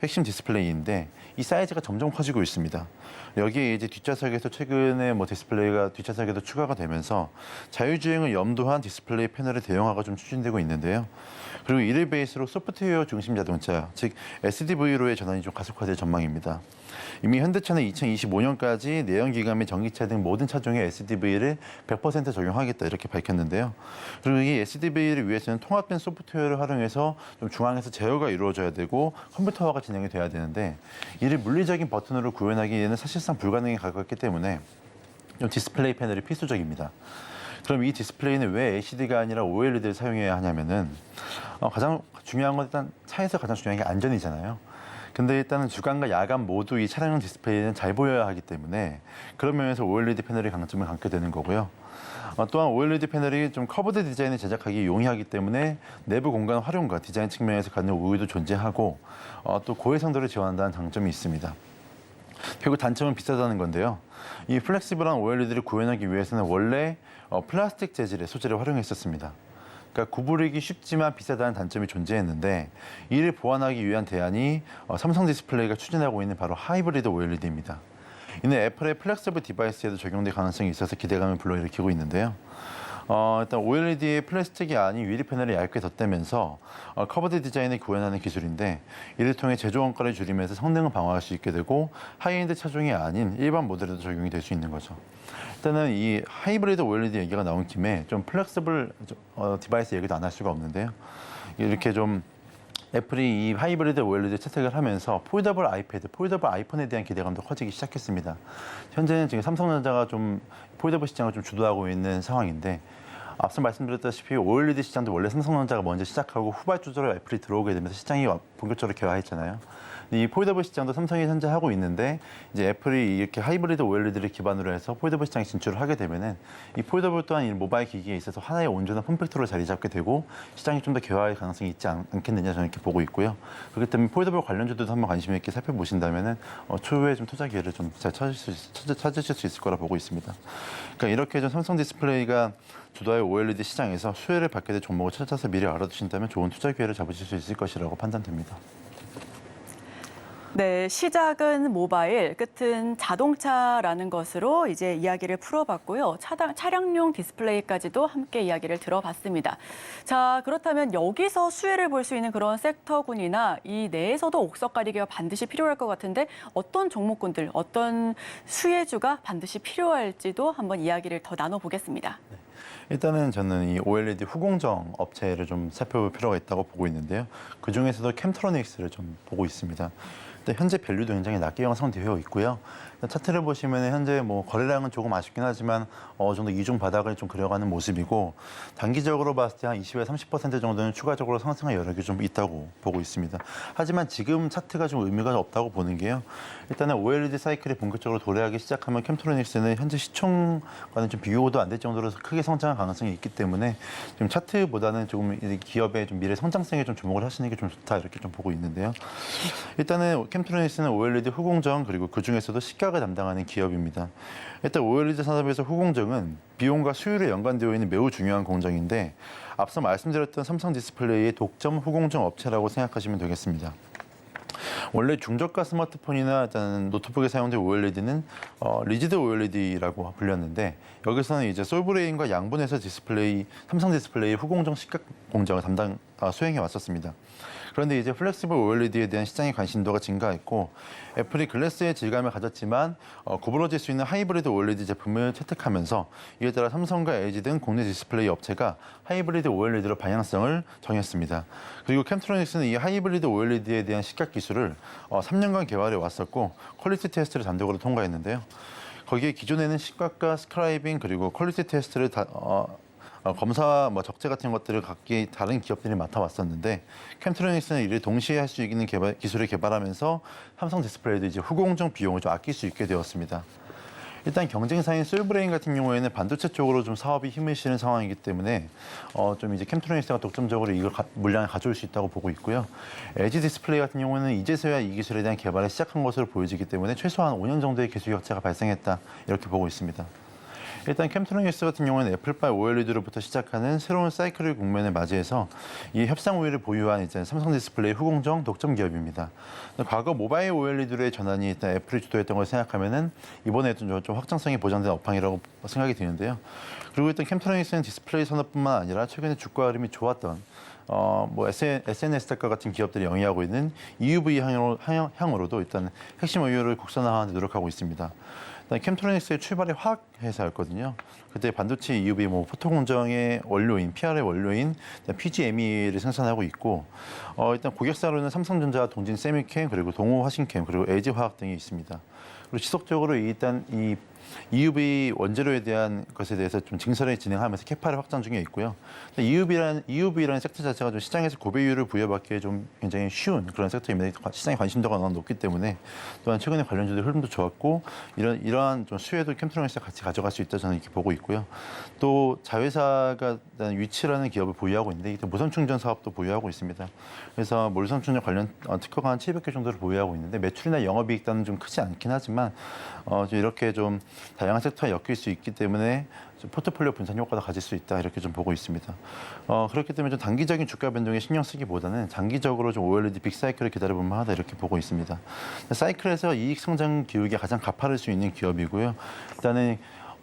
핵심 디스플레이인데 이 사이즈가 점점 커지고 있습니다. 여기에 이제 뒷좌석에서 최근에 뭐 디스플레이가 뒷좌석에도 추가가 되면서 자율주행을 염두한 디스플레이 패널의 대형화가 좀 추진되고 있는데요. 그리고 이를 베이스로 소프트웨어 중심 자동차, 즉 SDV로의 전환이 좀 가속화될 전망입니다. 이미 현대차는 2025년까지 내연기관 및 전기차 등 모든 차종에 SDV를 100% 적용하겠다 이렇게 밝혔는데요. 그리고 이 SDV를 위해서는 통합된 소프트웨어를 활용해서 좀 중앙에서 제어가 이루어져야 되고 컴퓨터화가 진행이 돼야 되는데 이를 물리적인 버튼으로 구현하기에는 사실상 불가능에 가깝기 때문에 좀 디스플레이 패널이 필수적입니다. 그럼 이 디스플레이는 왜 LCD가 아니라 OLED를 사용해야 하냐면은 가장 중요한 건 일단 차에서 가장 중요한 게 안전이잖아요. 근데 일단은 주간과 야간 모두 이 차량용 디스플레이는 잘 보여야 하기 때문에 그런 면에서 OLED 패널이 강점을 갖게 되는 거고요. 또한 OLED 패널이 좀 커브드 디자인을 제작하기 용이하기 때문에 내부 공간 활용과 디자인 측면에서 갖는 우위도 존재하고 또 고해상도를 지원한다는 장점이 있습니다. 결국 단점은 비싸다는 건데요. 이 플렉시블한 OLED를 구현하기 위해서는 원래 플라스틱 재질의 소재를 활용했었습니다. 그러니까 구부리기 쉽지만 비싸다는 단점이 존재했는데 이를 보완하기 위한 대안이 삼성 디스플레이가 추진하고 있는 바로 하이브리드 OLED입니다. 이는 애플의 플렉서블 디바이스에도 적용될 가능성이 있어서 기대감을 불러일으키고 있는데요. 일단 OLED의 플라스틱이 아닌 유리 패널을 얇게 덧대면서 커버드 디자인을 구현하는 기술인데 이를 통해 제조 원가를 줄이면서 성능을 방어할 수 있게 되고 하이엔드 차종이 아닌 일반 모델에도 적용이 될 수 있는 거죠. 일단은 이 하이브리드 OLED 얘기가 나온 김에 좀 플렉서블 디바이스 얘기도 안 할 수가 없는데요. 이렇게 좀 애플이 이 하이브리드 OLED 채택을 하면서 폴더블 아이패드, 폴더블 아이폰에 대한 기대감도 커지기 시작했습니다. 현재는 지금 삼성전자가 좀 폴더블 시장을 좀 주도하고 있는 상황인데 앞서 말씀드렸다시피 OLED 시장도 원래 삼성전자가 먼저 시작하고 후발주자로 애플이 들어오게 되면서 시장이 본격적으로 개화했잖아요. 이 폴더블 시장도 삼성이 현재 하고 있는데 이제 애플이 이렇게 하이브리드 OLED를 기반으로 해서 폴더블 시장에 진출을 하게 되면은 이 폴더블 또한 이 모바일 기기에 있어서 하나의 온전한 폼팩터로 자리 잡게 되고 시장이 좀 더 개화할 가능성이 있지 않겠느냐 저는 이렇게 보고 있고요. 그렇기 때문에 폴더블 관련주들도 한번 관심 있게 살펴보신다면은 추후에 좀 투자 기회를 좀 잘 찾으실 수 있을 거라 보고 있습니다. 그러니까 이렇게 좀 삼성 디스플레이가 주도하여 OLED 시장에서 수혜를 받게 될 종목을 찾아서 미리 알아두신다면 좋은 투자 기회를 잡으실 수 있을 것이라고 판단됩니다. 네, 시작은 모바일, 끝은 자동차라는 것으로 이제 이야기를 풀어봤고요. 차량용 디스플레이까지도 함께 이야기를 들어봤습니다. 자, 그렇다면 여기서 수혜를 볼 수 있는 그런 섹터군이나 이 내에서도 옥석 가리기가 반드시 필요할 것 같은데 어떤 종목군들, 어떤 수혜주가 반드시 필요할지도 한번 이야기를 더 나눠보겠습니다. 일단은 저는 이 OLED 후공정 업체를 좀 살펴볼 필요가 있다고 보고 있는데요. 그 중에서도 캠트로닉스를 좀 보고 있습니다. 일단 현재 밸류도 굉장히 낮게 형성되어 있고요. 차트를 보시면 현재 뭐 거래량은 조금 아쉽긴 하지만 어느 정도 이중 바닥을 좀 그려가는 모습이고 단기적으로 봤을 때 한 20에서 30% 정도는 추가적으로 상승할 여력이 좀 있다고 보고 있습니다. 하지만 지금 차트가 좀 의미가 없다고 보는 게요. 일단은 OLED 사이클이 본격적으로 도래하기 시작하면 캠트로닉스는 현재 시총과는 좀 비교도 안 될 정도로 크게 성장할 가능성이 있기 때문에 좀 차트보다는 조금 이 기업의 좀 미래 성장성에 좀 주목을 하시는 게 좀 좋다 이렇게 좀 보고 있는데요. 일단은 캠트로닉스는 OLED 후공정 그리고 그 중에서도 시가를 담당하는 기업입니다. 일단 OLED 산업에서 후공정은 비용과 수율에 연관되어 있는 매우 중요한 공정인데 앞서 말씀드렸던 삼성 디스플레이의 독점 후공정 업체라고 생각하시면 되겠습니다. 원래 중저가 스마트폰이나 일단 노트북에 사용된 OLED는 리지드 OLED라고 불렸는데 여기서는 이제 솔브레인과 양분해서 삼성 디스플레이 후공정 시각 공정을 수행해 왔었습니다. 그런데 이제 플렉시블 OLED에 대한 시장의 관심도가 증가했고 애플이 글래스의 질감을 가졌지만 구부러질 수 있는 하이브리드 OLED 제품을 채택하면서 이에 따라 삼성과 LG 등 국내 디스플레이 업체가 하이브리드 OLED로 방향성을 정했습니다. 그리고 캠트로닉스는 이 하이브리드 OLED에 대한 시각 기술을 3년간 개발해 왔었고 퀄리티 테스트를 단독으로 통과했는데요. 거기에 기존에는 시각과 스크라이빙 그리고 퀄리티 테스트를 검사, 적재 같은 것들을 각기 다른 기업들이 맡아왔었는데 캠트로닉스는 이를 동시에 할 수 있는 기술을 개발하면서 삼성 디스플레이도 이제 후공정 비용을 좀 아낄 수 있게 되었습니다. 일단 경쟁사인 솔브레인 같은 경우에는 반도체 쪽으로 좀 사업이 힘을 실은 상황이기 때문에 좀 이제 캠트로닉스가 독점적으로 이걸 물량을 가져올 수 있다고 보고 있고요. LG 디스플레이 같은 경우는 이제서야 이 기술에 대한 개발을 시작한 것으로 보여지기 때문에 최소한 5년 정도의 기술 격차가 발생했다 이렇게 보고 있습니다. 일단 캠트로닉스 같은 경우는 애플바 OLED로부터 시작하는 새로운 사이클의 국면을 맞이해서 이 협상 우위를 보유한 이제 삼성 디스플레이 후공정 독점 기업입니다. 과거 모바일 OLED로의 전환이 일단 애플이 주도했던 걸 생각하면은 이번에도 좀 확장성이 보장된 업황이라고 생각이 드는데요. 그리고 일단 캠트로닉스는 디스플레이 산업뿐만 아니라 최근에 주가 흐름이 좋았던 SNS 텍과 같은 기업들이 영위하고 있는 EUV 향으로도 일단 핵심 의료를 국산화하는 데 노력하고 있습니다. 캠트로닉스의 출발이 화학 회사였거든요. 그때 반도체 EUV 포토 공정의 원료인 PR의 원료인 PGME를 생산하고 있고 일단 고객사로는 삼성전자, 동진 세미캠 그리고 동호 화신캠 그리고 LG 화학 등이 있습니다. 그리고 지속적으로 일단 이 EUV 원재료에 대한 것에 대해서 좀 증설을 진행하면서 캐파를 확장 중에 있고요. EUV라는 섹터 자체가 좀 시장에서 고배율을 부여받기에 좀 굉장히 쉬운 그런 섹터입니다. 시장의 관심도가 너무 높기 때문에 또한 최근에 관련주들 흐름도 좋았고 이러한 좀 수혜도 캠트로닉스가 같이 가져갈 수 있다 저는 이렇게 보고 있고요. 또 자회사가 위치라는 기업을 보유하고 있는데 무선 충전 사업도 보유하고 있습니다. 그래서 무선 충전 관련 특허가 한 700개 정도를 보유하고 있는데 매출이나 영업이익단은 좀 크지 않긴 하지만 이렇게 좀 다양한 섹터에 엮일 수 있기 때문에 포트폴리오 분산 효과도 가질 수 있다 이렇게 좀 보고 있습니다. 그렇기 때문에 좀 단기적인 주가 변동에 신경 쓰기보다는 장기적으로 좀 OLED 빅사이클을 기다려보면 하다 이렇게 보고 있습니다. 사이클에서 이익 성장 기울기가 가장 가파를 수 있는 기업이고요. 일단은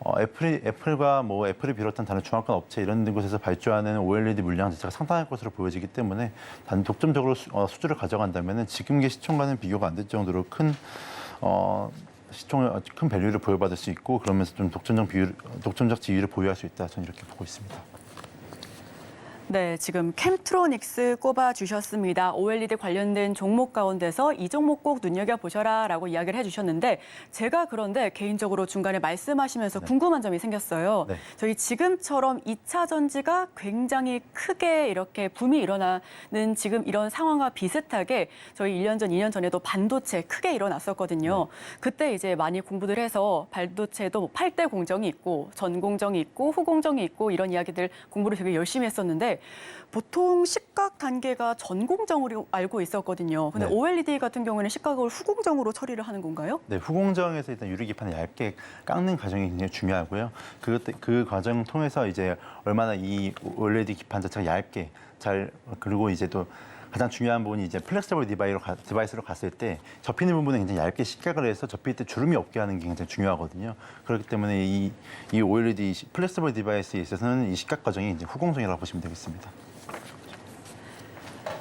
애플과 애플을 비롯한 다른 중화권 업체 이런 곳에서 발주하는 OLED 물량 자체가 상당할 것으로 보여지기 때문에 단 독점적으로 수주를 가져간다면 지금의 시총과는 비교가 안 될 정도로 큰 밸류를 부여받을 수 있고 그러면서 좀 독점적 지위를 보유할 수 있다. 저는 이렇게 보고 있습니다. 네, 지금 캠트로닉스 꼽아주셨습니다. OLED 관련된 종목 가운데서 이 종목 꼭 눈여겨보셔라라고 이야기를 해주셨는데 제가 그런데 개인적으로 중간에 말씀하시면서 궁금한 점이 생겼어요. 네. 저희 지금처럼 2차 전지가 굉장히 크게 이렇게 붐이 일어나는 지금 이런 상황과 비슷하게 저희 1년 전, 2년 전에도 반도체 크게 일어났었거든요. 그때 이제 많이 공부를 해서 반도체도 8대 공정이 있고 전 공정이 있고 후 공정이 있고 이런 이야기들 공부를 되게 열심히 했었는데 보통 시각 단계가 전 공정으로 알고 있었거든요. 근데 네. OLED 같은 경우에는 시각을 후 공정으로 처리를 하는 건가요? 네, 후공정에서 일단 유리기판을 얇게 깎는 과정이 굉장히 중요하고요. 그 과정 통해서 이제 얼마나 이 OLED 기판 자체가 얇게 그리고 이제 또 가장 중요한 부분이 이제 플렉서블 디바이스로 갔을 때 접히는 부분은 굉장히 얇게 시각을 해서 접힐 때 주름이 없게 하는 게 굉장히 중요하거든요. 그렇기 때문에 이 OLED 플렉서블 디바이스에 있어서는 이 시각 과정이 이제 후공정이라고 보시면 되겠습니다.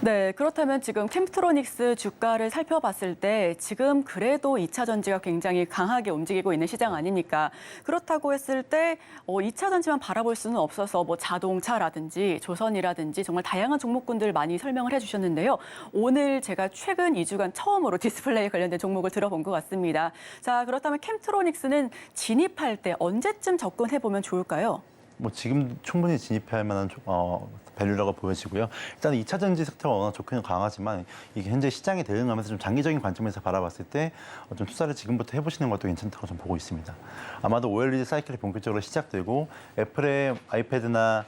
네, 그렇다면 지금 캠프트로닉스 주가를 살펴봤을 때 지금 그래도 2차 전지가 굉장히 강하게 움직이고 있는 시장 아닙니까? 그렇다고 했을 때 2차 전지만 바라볼 수는 없어서 뭐 자동차라든지 조선이라든지 정말 다양한 종목군들 많이 설명을 해주셨는데요. 오늘 제가 최근 2주간 처음으로 디스플레이 관련된 종목을 들어본 것 같습니다. 자, 그렇다면 캠프트로닉스는 진입할 때 언제쯤 접근해보면 좋을까요? 뭐 지금 충분히 진입할 만한 밸류라고 보여지고요. 일단 2차 전지 섹터가 워낙 좋기는 강하지만 이게 현재 시장에 대응하면서 좀 장기적인 관점에서 바라봤을 때 좀 투자를 지금부터 해보시는 것도 괜찮다고 좀 보고 있습니다. 아마도 OLED 사이클이 본격적으로 시작되고 애플의 아이패드나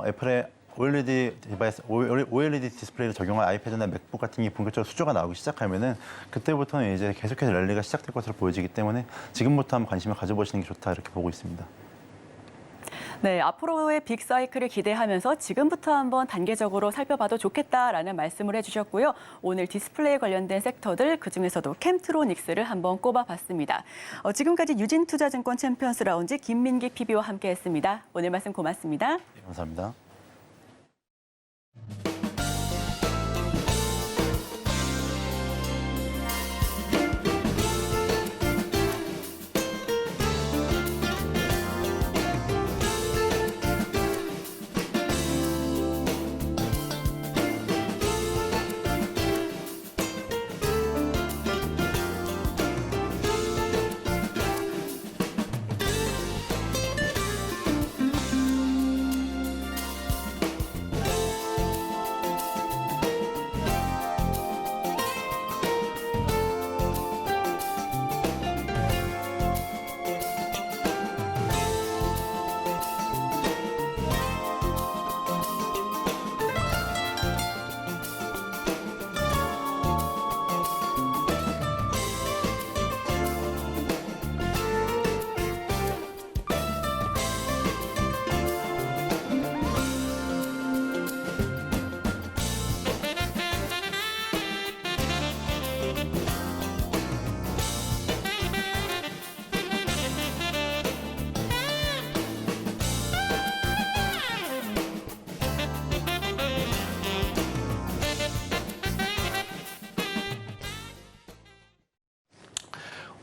애플의 OLED 디바이스, OLED 디스플레이를 적용한 아이패드나 맥북 같은 게 본격적으로 수주가 나오기 시작하면은 그때부터는 이제 계속해서 랠리가 시작될 것으로 보여지기 때문에 지금부터 한번 관심을 가져보시는 게 좋다 이렇게 보고 있습니다. 네, 앞으로의 빅사이클을 기대하면서 지금부터 한번 단계적으로 살펴봐도 좋겠다라는 말씀을 해주셨고요. 오늘 디스플레이 관련된 섹터들 그중에서도 캠트로닉스를 한번 꼽아봤습니다. 지금까지 유진투자증권 챔피언스 라운지 김민기 PB와 함께했습니다. 오늘 말씀 고맙습니다. 네, 감사합니다.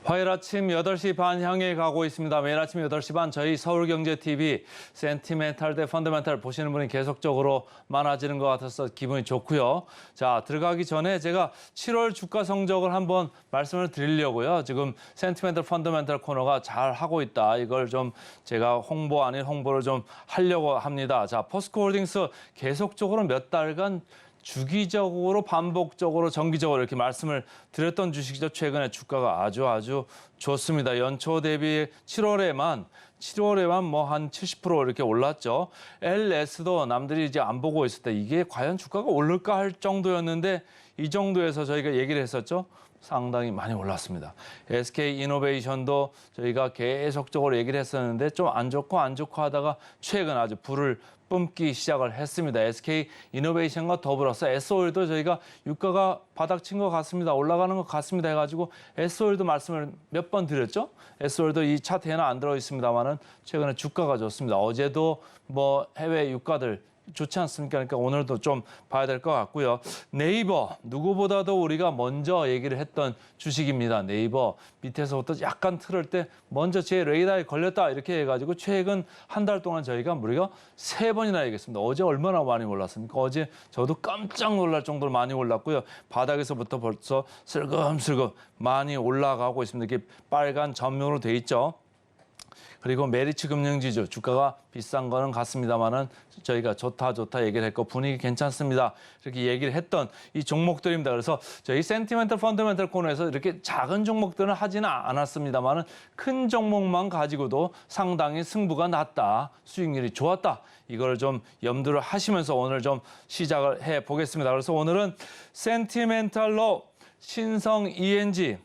화요일 아침 8시 반 향해 가고 있습니다. 매일 아침 8시 반 저희 서울경제TV 센티멘탈 대 펀더멘탈 보시는 분이 계속적으로 많아지는 것 같아서 기분이 좋고요. 자, 들어가기 전에 제가 7월 주가 성적을 한번 말씀을 드리려고요. 지금 센티멘탈 펀더멘탈 코너가 잘 하고 있다. 이걸 좀 제가 홍보 아닌 홍보를 좀 하려고 합니다. 자, 포스코홀딩스 계속적으로 몇 달간 주기적으로 반복적으로 정기적으로 이렇게 말씀을 드렸던 주식이죠. 최근에 주가가 아주 좋습니다. 연초 대비 7월에만 뭐 한 70% 이렇게 올랐죠. LS도 남들이 이제 안 보고 있을 때 이게 과연 주가가 오를까 할 정도였는데 이 정도에서 저희가 얘기를 했었죠. 상당히 많이 올랐습니다. SK이노베이션도 저희가 계속적으로 얘기를 했었는데 좀 안 좋고 하다가 최근 아주 불을 뿜기 시작을 했습니다. SK이노베이션과 더불어서 S오일도 저희가 유가가 바닥친 것 같습니다. 올라가는 것 같습니다 해가지고 S오일도 말씀을 몇 번 드렸죠. S오일도 이 차트에는 안 들어 있습니다만은 최근에 주가가 좋습니다. 어제도 뭐 해외 유가들 좋지 않습니까? 그러니까 오늘도 좀 봐야 될 것 같고요. 네이버, 누구보다도 우리가 먼저 얘기를 했던 주식입니다. 네이버 밑에서부터 약간 틀을 때 먼저 제 레이더에 걸렸다 이렇게 해가지고 최근 한 달 동안 저희가 무려 3번이나 얘기했습니다. 어제 얼마나 많이 올랐습니까? 어제 저도 깜짝 놀랄 정도로 많이 올랐고요. 바닥에서부터 벌써 슬금슬금 많이 올라가고 있습니다. 이렇게 빨간 점으로 돼 있죠. 그리고 메리츠 금융지주 주가가 비싼 거는 같습니다만은 저희가 좋다 얘기를 했고 분위기 괜찮습니다. 이렇게 얘기를 했던 이 종목들입니다. 그래서 저희 센티멘탈 펀더멘탈 코너에서 이렇게 작은 종목들은 하지는 않았습니다만은 큰 종목만 가지고도 상당히 승부가 났다. 수익률이 좋았다. 이걸 좀 염두를 하시면서 오늘 좀 시작을 해 보겠습니다. 그래서 오늘은 센티멘탈로 신성 ENG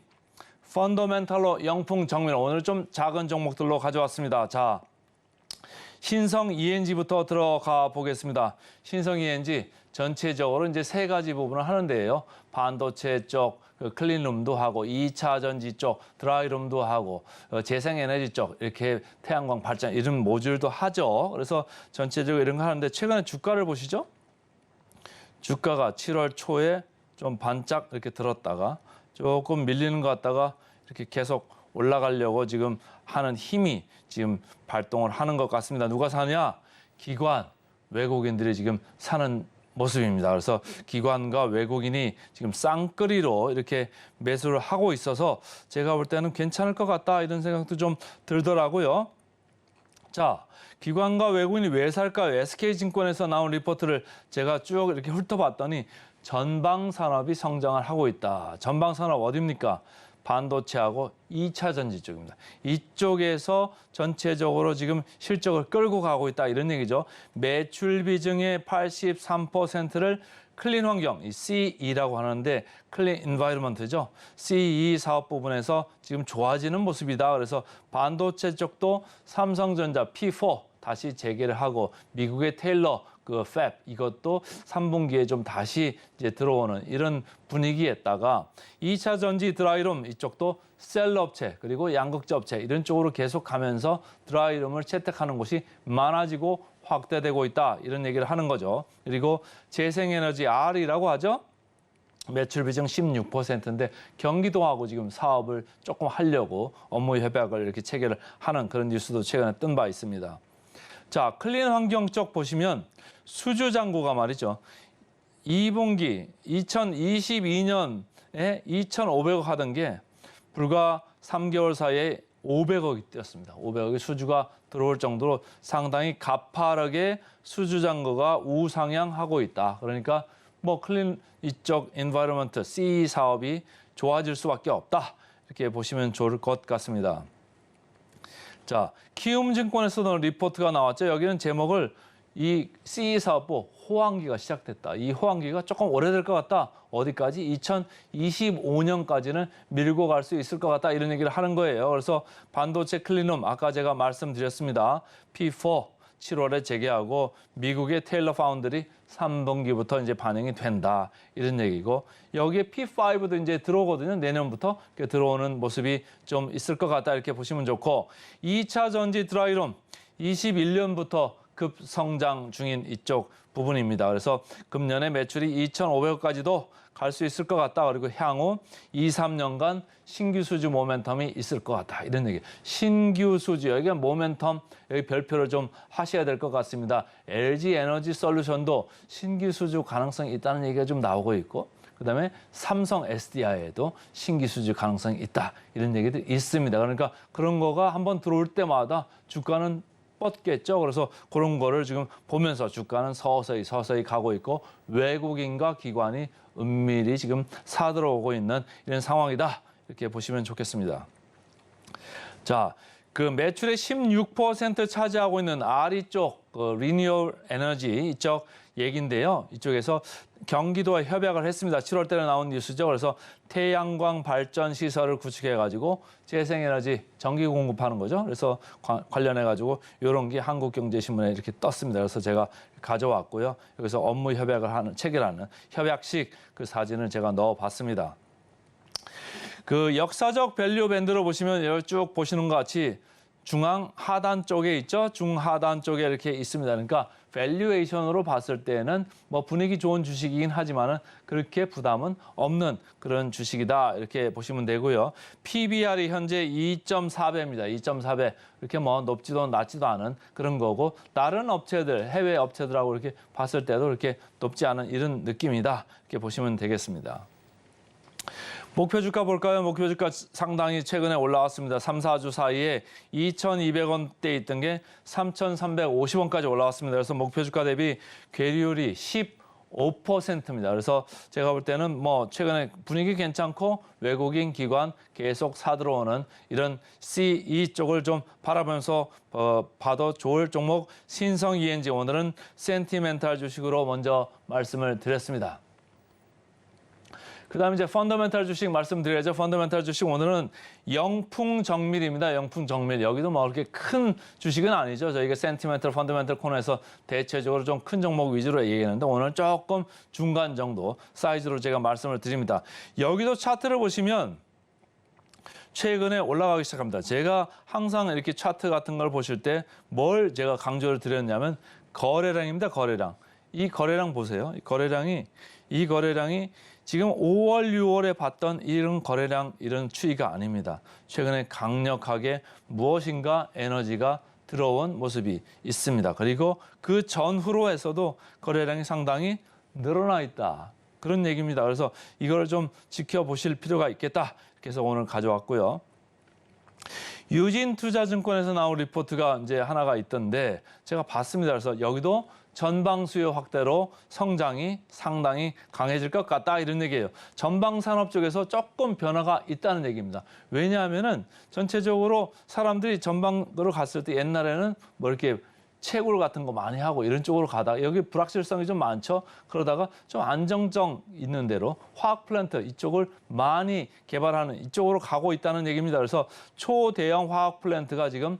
펀더멘탈로 영풍 정밀 오늘 좀 작은 종목들로 가져왔습니다. 자, 신성 ENG부터 들어가 보겠습니다. 신성 ENG 전체적으로 이제 3가지 부분을 하는데요. 반도체 쪽 클린룸도 하고 2차 전지 쪽 드라이룸도 하고 재생에너지 쪽 이렇게 태양광 발전 이런 모듈도 하죠. 그래서 전체적으로 이런 거 하는데 최근에 주가를 보시죠. 주가가 7월 초에 좀 반짝 이렇게 들었다가 조금 밀리는 것 같다가 이렇게 계속 올라가려고 지금 하는 힘이 지금 발동을 하는 것 같습니다. 누가 사냐? 기관, 외국인들이 지금 사는 모습입니다. 그래서 기관과 외국인이 지금 쌍끌이로 이렇게 매수를 하고 있어서 제가 볼 때는 괜찮을 것 같다 이런 생각도 좀 들더라고요. 자, 기관과 외국인이 왜 살까요? SK증권에서 나온 리포트를 제가 쭉 이렇게 훑어봤더니 전방산업이 성장을 하고 있다. 전방산업 어디입니까? 반도체하고 2차 전지 쪽입니다. 이쪽에서 전체적으로 지금 실적을 끌고 가고 있다 이런 얘기죠. 매출 비중의 83%를 클린 환경, 이 CE라고 하는데 클린 인바이러먼트죠. CE 사업 부분에서 지금 좋아지는 모습이다. 그래서 반도체 쪽도 삼성전자 P4 다시 재개를 하고 미국의 테일러 그 팹 이것도 3분기에 좀 다시 이제 들어오는 이런 분위기에다가 2차 전지 드라이룸 이쪽도 셀러 업체 그리고 양극재 업체 이런 쪽으로 계속 가면서 드라이룸을 채택하는 곳이 많아지고 확대되고 있다 이런 얘기를 하는 거죠. 그리고 재생에너지 R이라고 하죠. 매출 비중 16%인데 경기도하고 지금 사업을 조금 하려고 업무 협약을 이렇게 체결을 하는 그런 뉴스도 최근에 뜬 바 있습니다. 자, 클린 환경 쪽 보시면 수주 잔고가 말이죠. 2분기 2022년에 2,500억 하던 게 불과 3개월 사이에 500억이 뛰었습니다. 500억의 수주가 들어올 정도로 상당히 가파르게 수주 잔고가 우상향하고 있다. 그러니까 뭐 클린 이쪽 인바이러먼트 CE 사업이 좋아질 수밖에 없다. 이렇게 보시면 좋을 것 같습니다. 자, 키움증권에서도 리포트가 나왔죠. 여기는 제목을 이 CE 사업부 호황기가 시작됐다. 이 호황기가 조금 오래될 것 같다. 어디까지? 2025년까지는 밀고 갈 수 있을 것 같다. 이런 얘기를 하는 거예요. 그래서 반도체 클린룸 아까 제가 말씀드렸습니다. P4 7월에 재개하고 미국의 테일러 파운드리 3분기부터 이제 반영이 된다. 이런 얘기고 여기에 P5도 이제 들어오거든요. 내년부터 들어오는 모습이 좀 있을 것 같다. 이렇게 보시면 좋고 2차 전지 드라이룸 21년부터 급성장 중인 이쪽 부분입니다. 그래서 금년에 매출이 2,500억까지도 갈 수 있을 것 같다. 그리고 향후 2, 3년간 신규 수주 모멘텀이 있을 것 같다. 이런 얘기. 신규 수주, 여기가 모멘텀, 여기 별표를 좀 하셔야 될 것 같습니다. LG 에너지 솔루션도 신규 수주 가능성이 있다는 얘기가 좀 나오고 있고 그다음에 삼성 SDI에도 신규 수주 가능성이 있다. 이런 얘기도 있습니다. 그러니까 그런 거가 한번 들어올 때마다 주가는 뻗겠죠. 그래서 그런 거를 지금 보면서 주가는 서서히 가고 있고 외국인과 기관이 은밀히 지금 사들어오고 있는 이런 상황이다. 이렇게 보시면 좋겠습니다. 자, 그 매출의 16% 차지하고 있는 RE 쪽, 리뉴얼 에너지 이쪽 얘기인데요. 이쪽에서 경기도와 협약을 했습니다. 7월 달에 나온 뉴스죠. 그래서 태양광 발전 시설을 구축해가지고 재생에너지 전기 공급하는 거죠. 그래서 관련해가지고 이런 게 한국경제신문에 이렇게 떴습니다. 그래서 제가 가져왔고요. 여기서 업무 협약을 체결하는 협약식 그 사진을 제가 넣어봤습니다. 그 역사적 밸류 밴드로 보시면 여기 쭉 보시는 것 같이 중앙 하단 쪽에 있죠. 중하단 쪽에 이렇게 있습니다. 그러니까 밸류에이션으로 봤을 때는 뭐 분위기 좋은 주식이긴 하지만은 그렇게 부담은 없는 그런 주식이다. 이렇게 보시면 되고요. PBR이 현재 2.4배입니다. 2.4배. 이렇게 뭐 높지도 낮지도 않은 그런 거고 다른 업체들, 해외 업체들하고 이렇게 봤을 때도 이렇게 높지 않은 이런 느낌이다. 이렇게 보시면 되겠습니다. 목표 주가 볼까요? 목표 주가 상당히 최근에 올라왔습니다. 3, 4주 사이에 2,200원대 있던 게 3,350원까지 올라왔습니다. 그래서 목표 주가 대비 괴리율이 15%입니다. 그래서 제가 볼 때는 뭐 최근에 분위기 괜찮고 외국인 기관 계속 사들어오는 이런 CE 쪽을 좀 바라보면서 봐도 좋을 종목 신성 ENG 오늘은 센티멘탈 주식으로 먼저 말씀을 드렸습니다. 그다음에 이제 펀더멘탈 주식 말씀드려야죠. 펀더멘탈 주식 오늘은 영풍정밀입니다. 영풍정밀. 여기도 뭐 그렇게 큰 주식은 아니죠. 저희가 센티멘탈, 펀더멘탈 코너에서 대체적으로 좀 큰 종목 위주로 얘기했는데 오늘 조금 중간 정도 사이즈로 제가 말씀을 드립니다. 여기도 차트를 보시면 최근에 올라가기 시작합니다. 제가 항상 이렇게 차트 같은 걸 보실 때 뭘 제가 강조를 드렸냐면 거래량입니다. 거래량. 이 거래량 보세요. 이 거래량이 지금 5월, 6월에 봤던 이런 거래량, 이런 추이가 아닙니다. 최근에 강력하게 무엇인가 에너지가 들어온 모습이 있습니다. 그리고 그 전후로 해서도 거래량이 상당히 늘어나 있다. 그런 얘기입니다. 그래서 이걸 좀 지켜보실 필요가 있겠다. 이렇게 해서 오늘 가져왔고요. 유진투자증권에서 나온 리포트가 이제 하나가 있던데 제가 봤습니다. 그래서 여기도 전방 수요 확대로 성장이 상당히 강해질 것 같다 이런 얘기예요. 전방 산업 쪽에서 조금 변화가 있다는 얘기입니다. 왜냐하면은 전체적으로 사람들이 전방으로 갔을 때 옛날에는 뭐 이렇게 채굴 같은 거 많이 하고 이런 쪽으로 가다가 여기 불확실성이 좀 많죠. 그러다가 좀 안정성 있는 대로 화학 플랜트 이쪽을 많이 개발하는 이쪽으로 가고 있다는 얘기입니다. 그래서 초대형 화학 플랜트가 지금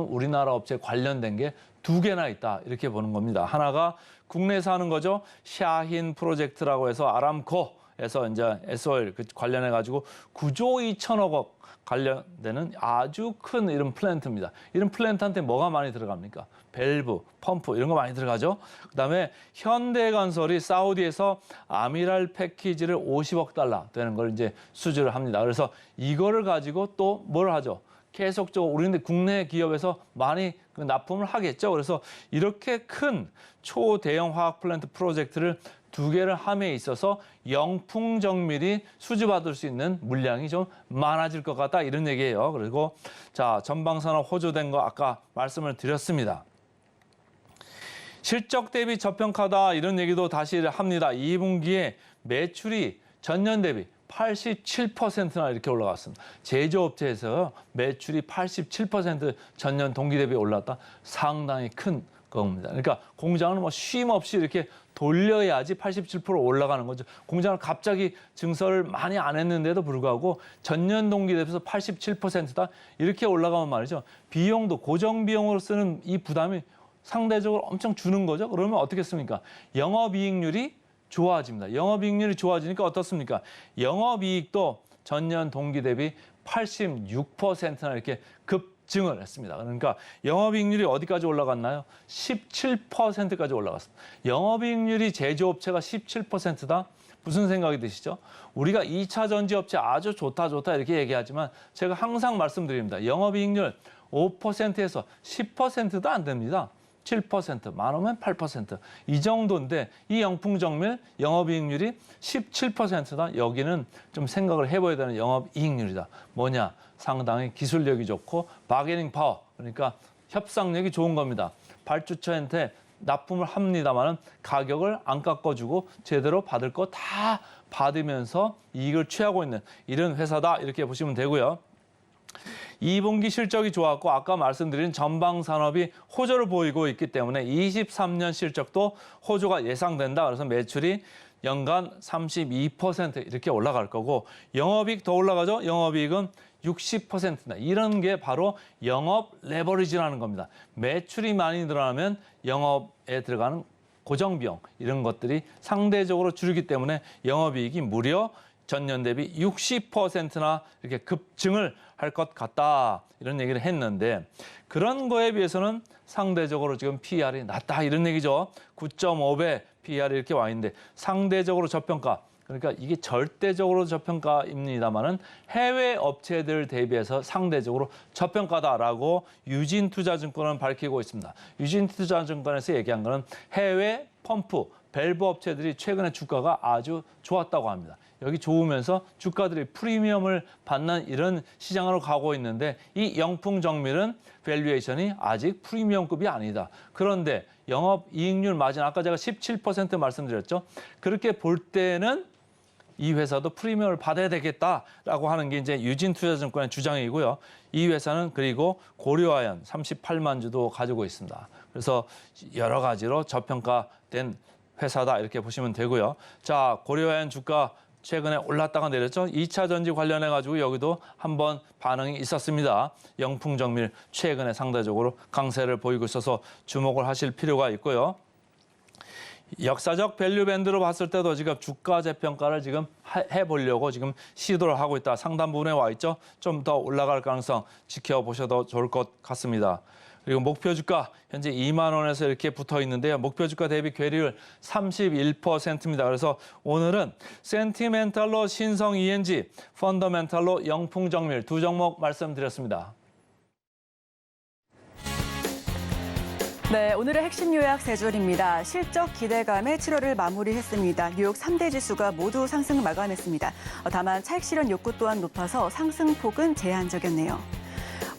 우리나라 업체 관련된 게 2개나 있다 이렇게 보는 겁니다. 하나가 국내에서 하는 거죠. 샤힌 프로젝트라고 해서 아람코에서 이제 S-오일 관련해 가지고 9조 2천억 원 관련되는 아주 큰 이런 플랜트입니다. 이런 플랜트한테 뭐가 많이 들어갑니까? 밸브, 펌프 이런 거 많이 들어가죠. 그다음에 현대건설이 사우디에서 아미랄 패키지를 50억 달러 되는 걸 이제 수주를 합니다. 그래서 이거를 가지고 또 뭘 하죠? 계속적으로 우리는 국내 기업에서 많이 납품을 하겠죠. 그래서 이렇게 큰 초대형 화학 플랜트 프로젝트를 2개를 함에 있어서 영풍정밀이 수주받을 수 있는 물량이 좀 많아질 것 같다 이런 얘기예요. 그리고 자, 전방산업 호조된 거 아까 말씀을 드렸습니다. 실적 대비 저평가다 이런 얘기도 다시 합니다. 2분기에 매출이 전년 대비 87%나 이렇게 올라갔습니다. 제조업체에서 매출이 87% 전년 동기 대비 올랐다. 상당히 큰 겁니다. 그러니까 공장을 뭐 쉼 없이 이렇게 돌려야지 87% 올라가는 거죠. 공장을 갑자기 증설을 많이 안 했는데도 불구하고 전년 동기 대비해서 87%다 이렇게 올라가면 말이죠. 비용도 고정 비용으로 쓰는 이 부담이 상대적으로 엄청 주는 거죠. 그러면 어떻겠습니까? 영업이익률이 좋아집니다. 영업이익률이 좋아지니까 어떻습니까? 영업이익도 전년 동기 대비 86%나 이렇게 급증을 했습니다. 그러니까 영업이익률이 어디까지 올라갔나요? 17%까지 올라갔습니다. 영업이익률이 제조업체가 17%다? 무슨 생각이 드시죠? 우리가 2차 전지업체 아주 좋다 이렇게 얘기하지만 제가 항상 말씀드립니다. 영업이익률 5%에서 10%도 안 됩니다. 7%, 많으면 8%. 이 정도인데 이 영풍정밀 영업이익률이 17%다. 여기는 좀 생각을 해봐야 되는 영업이익률이다. 뭐냐? 상당히 기술력이 좋고 바게닝 파워, 그러니까 협상력이 좋은 겁니다. 발주처한테 납품을 합니다마는 가격을 안 깎아주고 제대로 받을 거 다 받으면서 이익을 취하고 있는 이런 회사다. 이렇게 보시면 되고요. 2분기 실적이 좋았고 아까 말씀드린 전방 산업이 호조를 보이고 있기 때문에 23년 실적도 호조가 예상된다. 그래서 매출이 연간 32% 이렇게 올라갈 거고 영업이익 더 올라가죠. 영업이익은 60%다. 이런 게 바로 영업 레버리지라는 겁니다. 매출이 많이 늘어나면 영업에 들어가는 고정비용 이런 것들이 상대적으로 줄기 때문에 영업이익이 무려 전년 대비 60%나 이렇게 급증을 할 것 같다 이런 얘기를 했는데 그런 거에 비해서는 상대적으로 지금 PER이 낮다 이런 얘기죠. 9.5배 PER이 이렇게 와 있는데 상대적으로 저평가 그러니까 이게 절대적으로 저평가입니다만은 해외 업체들 대비해서 상대적으로 저평가다라고 유진투자증권은 밝히고 있습니다. 유진투자증권에서 얘기한 거는 해외 펌프 밸브 업체들이 최근에 주가가 아주 좋았다고 합니다. 여기 좋으면서 주가들이 프리미엄을 받는 이런 시장으로 가고 있는데 이 영풍정밀은 밸류에이션이 아직 프리미엄급이 아니다. 그런데 영업이익률 마진 아까 제가 17% 말씀드렸죠. 그렇게 볼 때는 이 회사도 프리미엄을 받아야 되겠다라고 하는 게 이제 유진투자증권의 주장이고요. 이 회사는 그리고 고려아연 38만 주도 가지고 있습니다. 그래서 여러 가지로 저평가된 회사다 이렇게 보시면 되고요. 자, 고려아연 주가 최근에 올랐다가 내렸죠. 2차 전지 관련해 가지고 여기도 한번 반응이 있었습니다. 영풍정밀 최근에 상대적으로 강세를 보이고 있어서 주목을 하실 필요가 있고요. 역사적 밸류 밴드로 봤을 때도 지금 주가 재평가를 지금 해보려고 지금 시도를 하고 있다. 상단 부분에 와 있죠. 좀 더 올라갈 가능성 지켜보셔도 좋을 것 같습니다. 그리고 목표 주가 현재 2만 원에서 이렇게 붙어 있는데요. 목표 주가 대비 괴리율 31%입니다. 그래서 오늘은 센티멘탈로 신성 ENG, 펀더멘탈로 영풍정밀 두 종목 말씀드렸습니다. 네, 오늘의 핵심 요약 세 줄입니다. 실적 기대감에 7월을 마무리했습니다. 뉴욕 3대 지수가 모두 상승 마감했습니다. 다만 차익 실현 욕구 또한 높아서 상승폭은 제한적이었네요.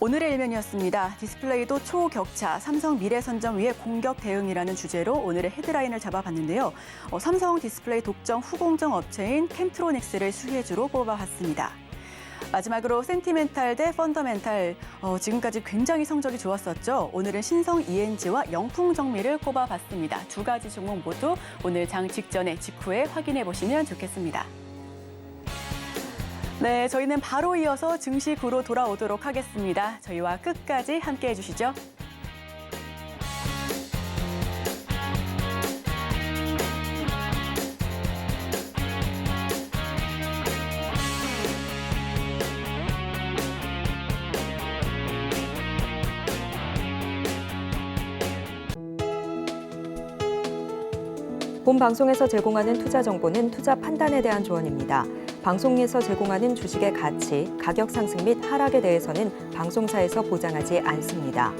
오늘의 일면이었습니다. 디스플레이도 초격차, 삼성 미래선점 위에 공격 대응이라는 주제로 오늘의 헤드라인을 잡아봤는데요. 삼성 디스플레이 독점 후공정 업체인 캠트로닉스를 수혜주로 뽑아봤습니다. 마지막으로 센티멘탈 대 펀더멘탈, 지금까지 굉장히 성적이 좋았었죠. 오늘은 신성 ENG와 영풍정밀을 꼽아봤습니다. 두 가지 종목 모두 오늘 장 직전에 직후에 확인해 보시면 좋겠습니다. 네, 저희는 바로 이어서 증시구로 돌아오도록 하겠습니다. 저희와 끝까지 함께해 주시죠. 본 방송에서 제공하는 투자 정보는 투자 판단에 대한 조언입니다. 방송에서 제공하는 주식의 가치, 가격 상승 및 하락에 대해서는 방송사에서 보장하지 않습니다.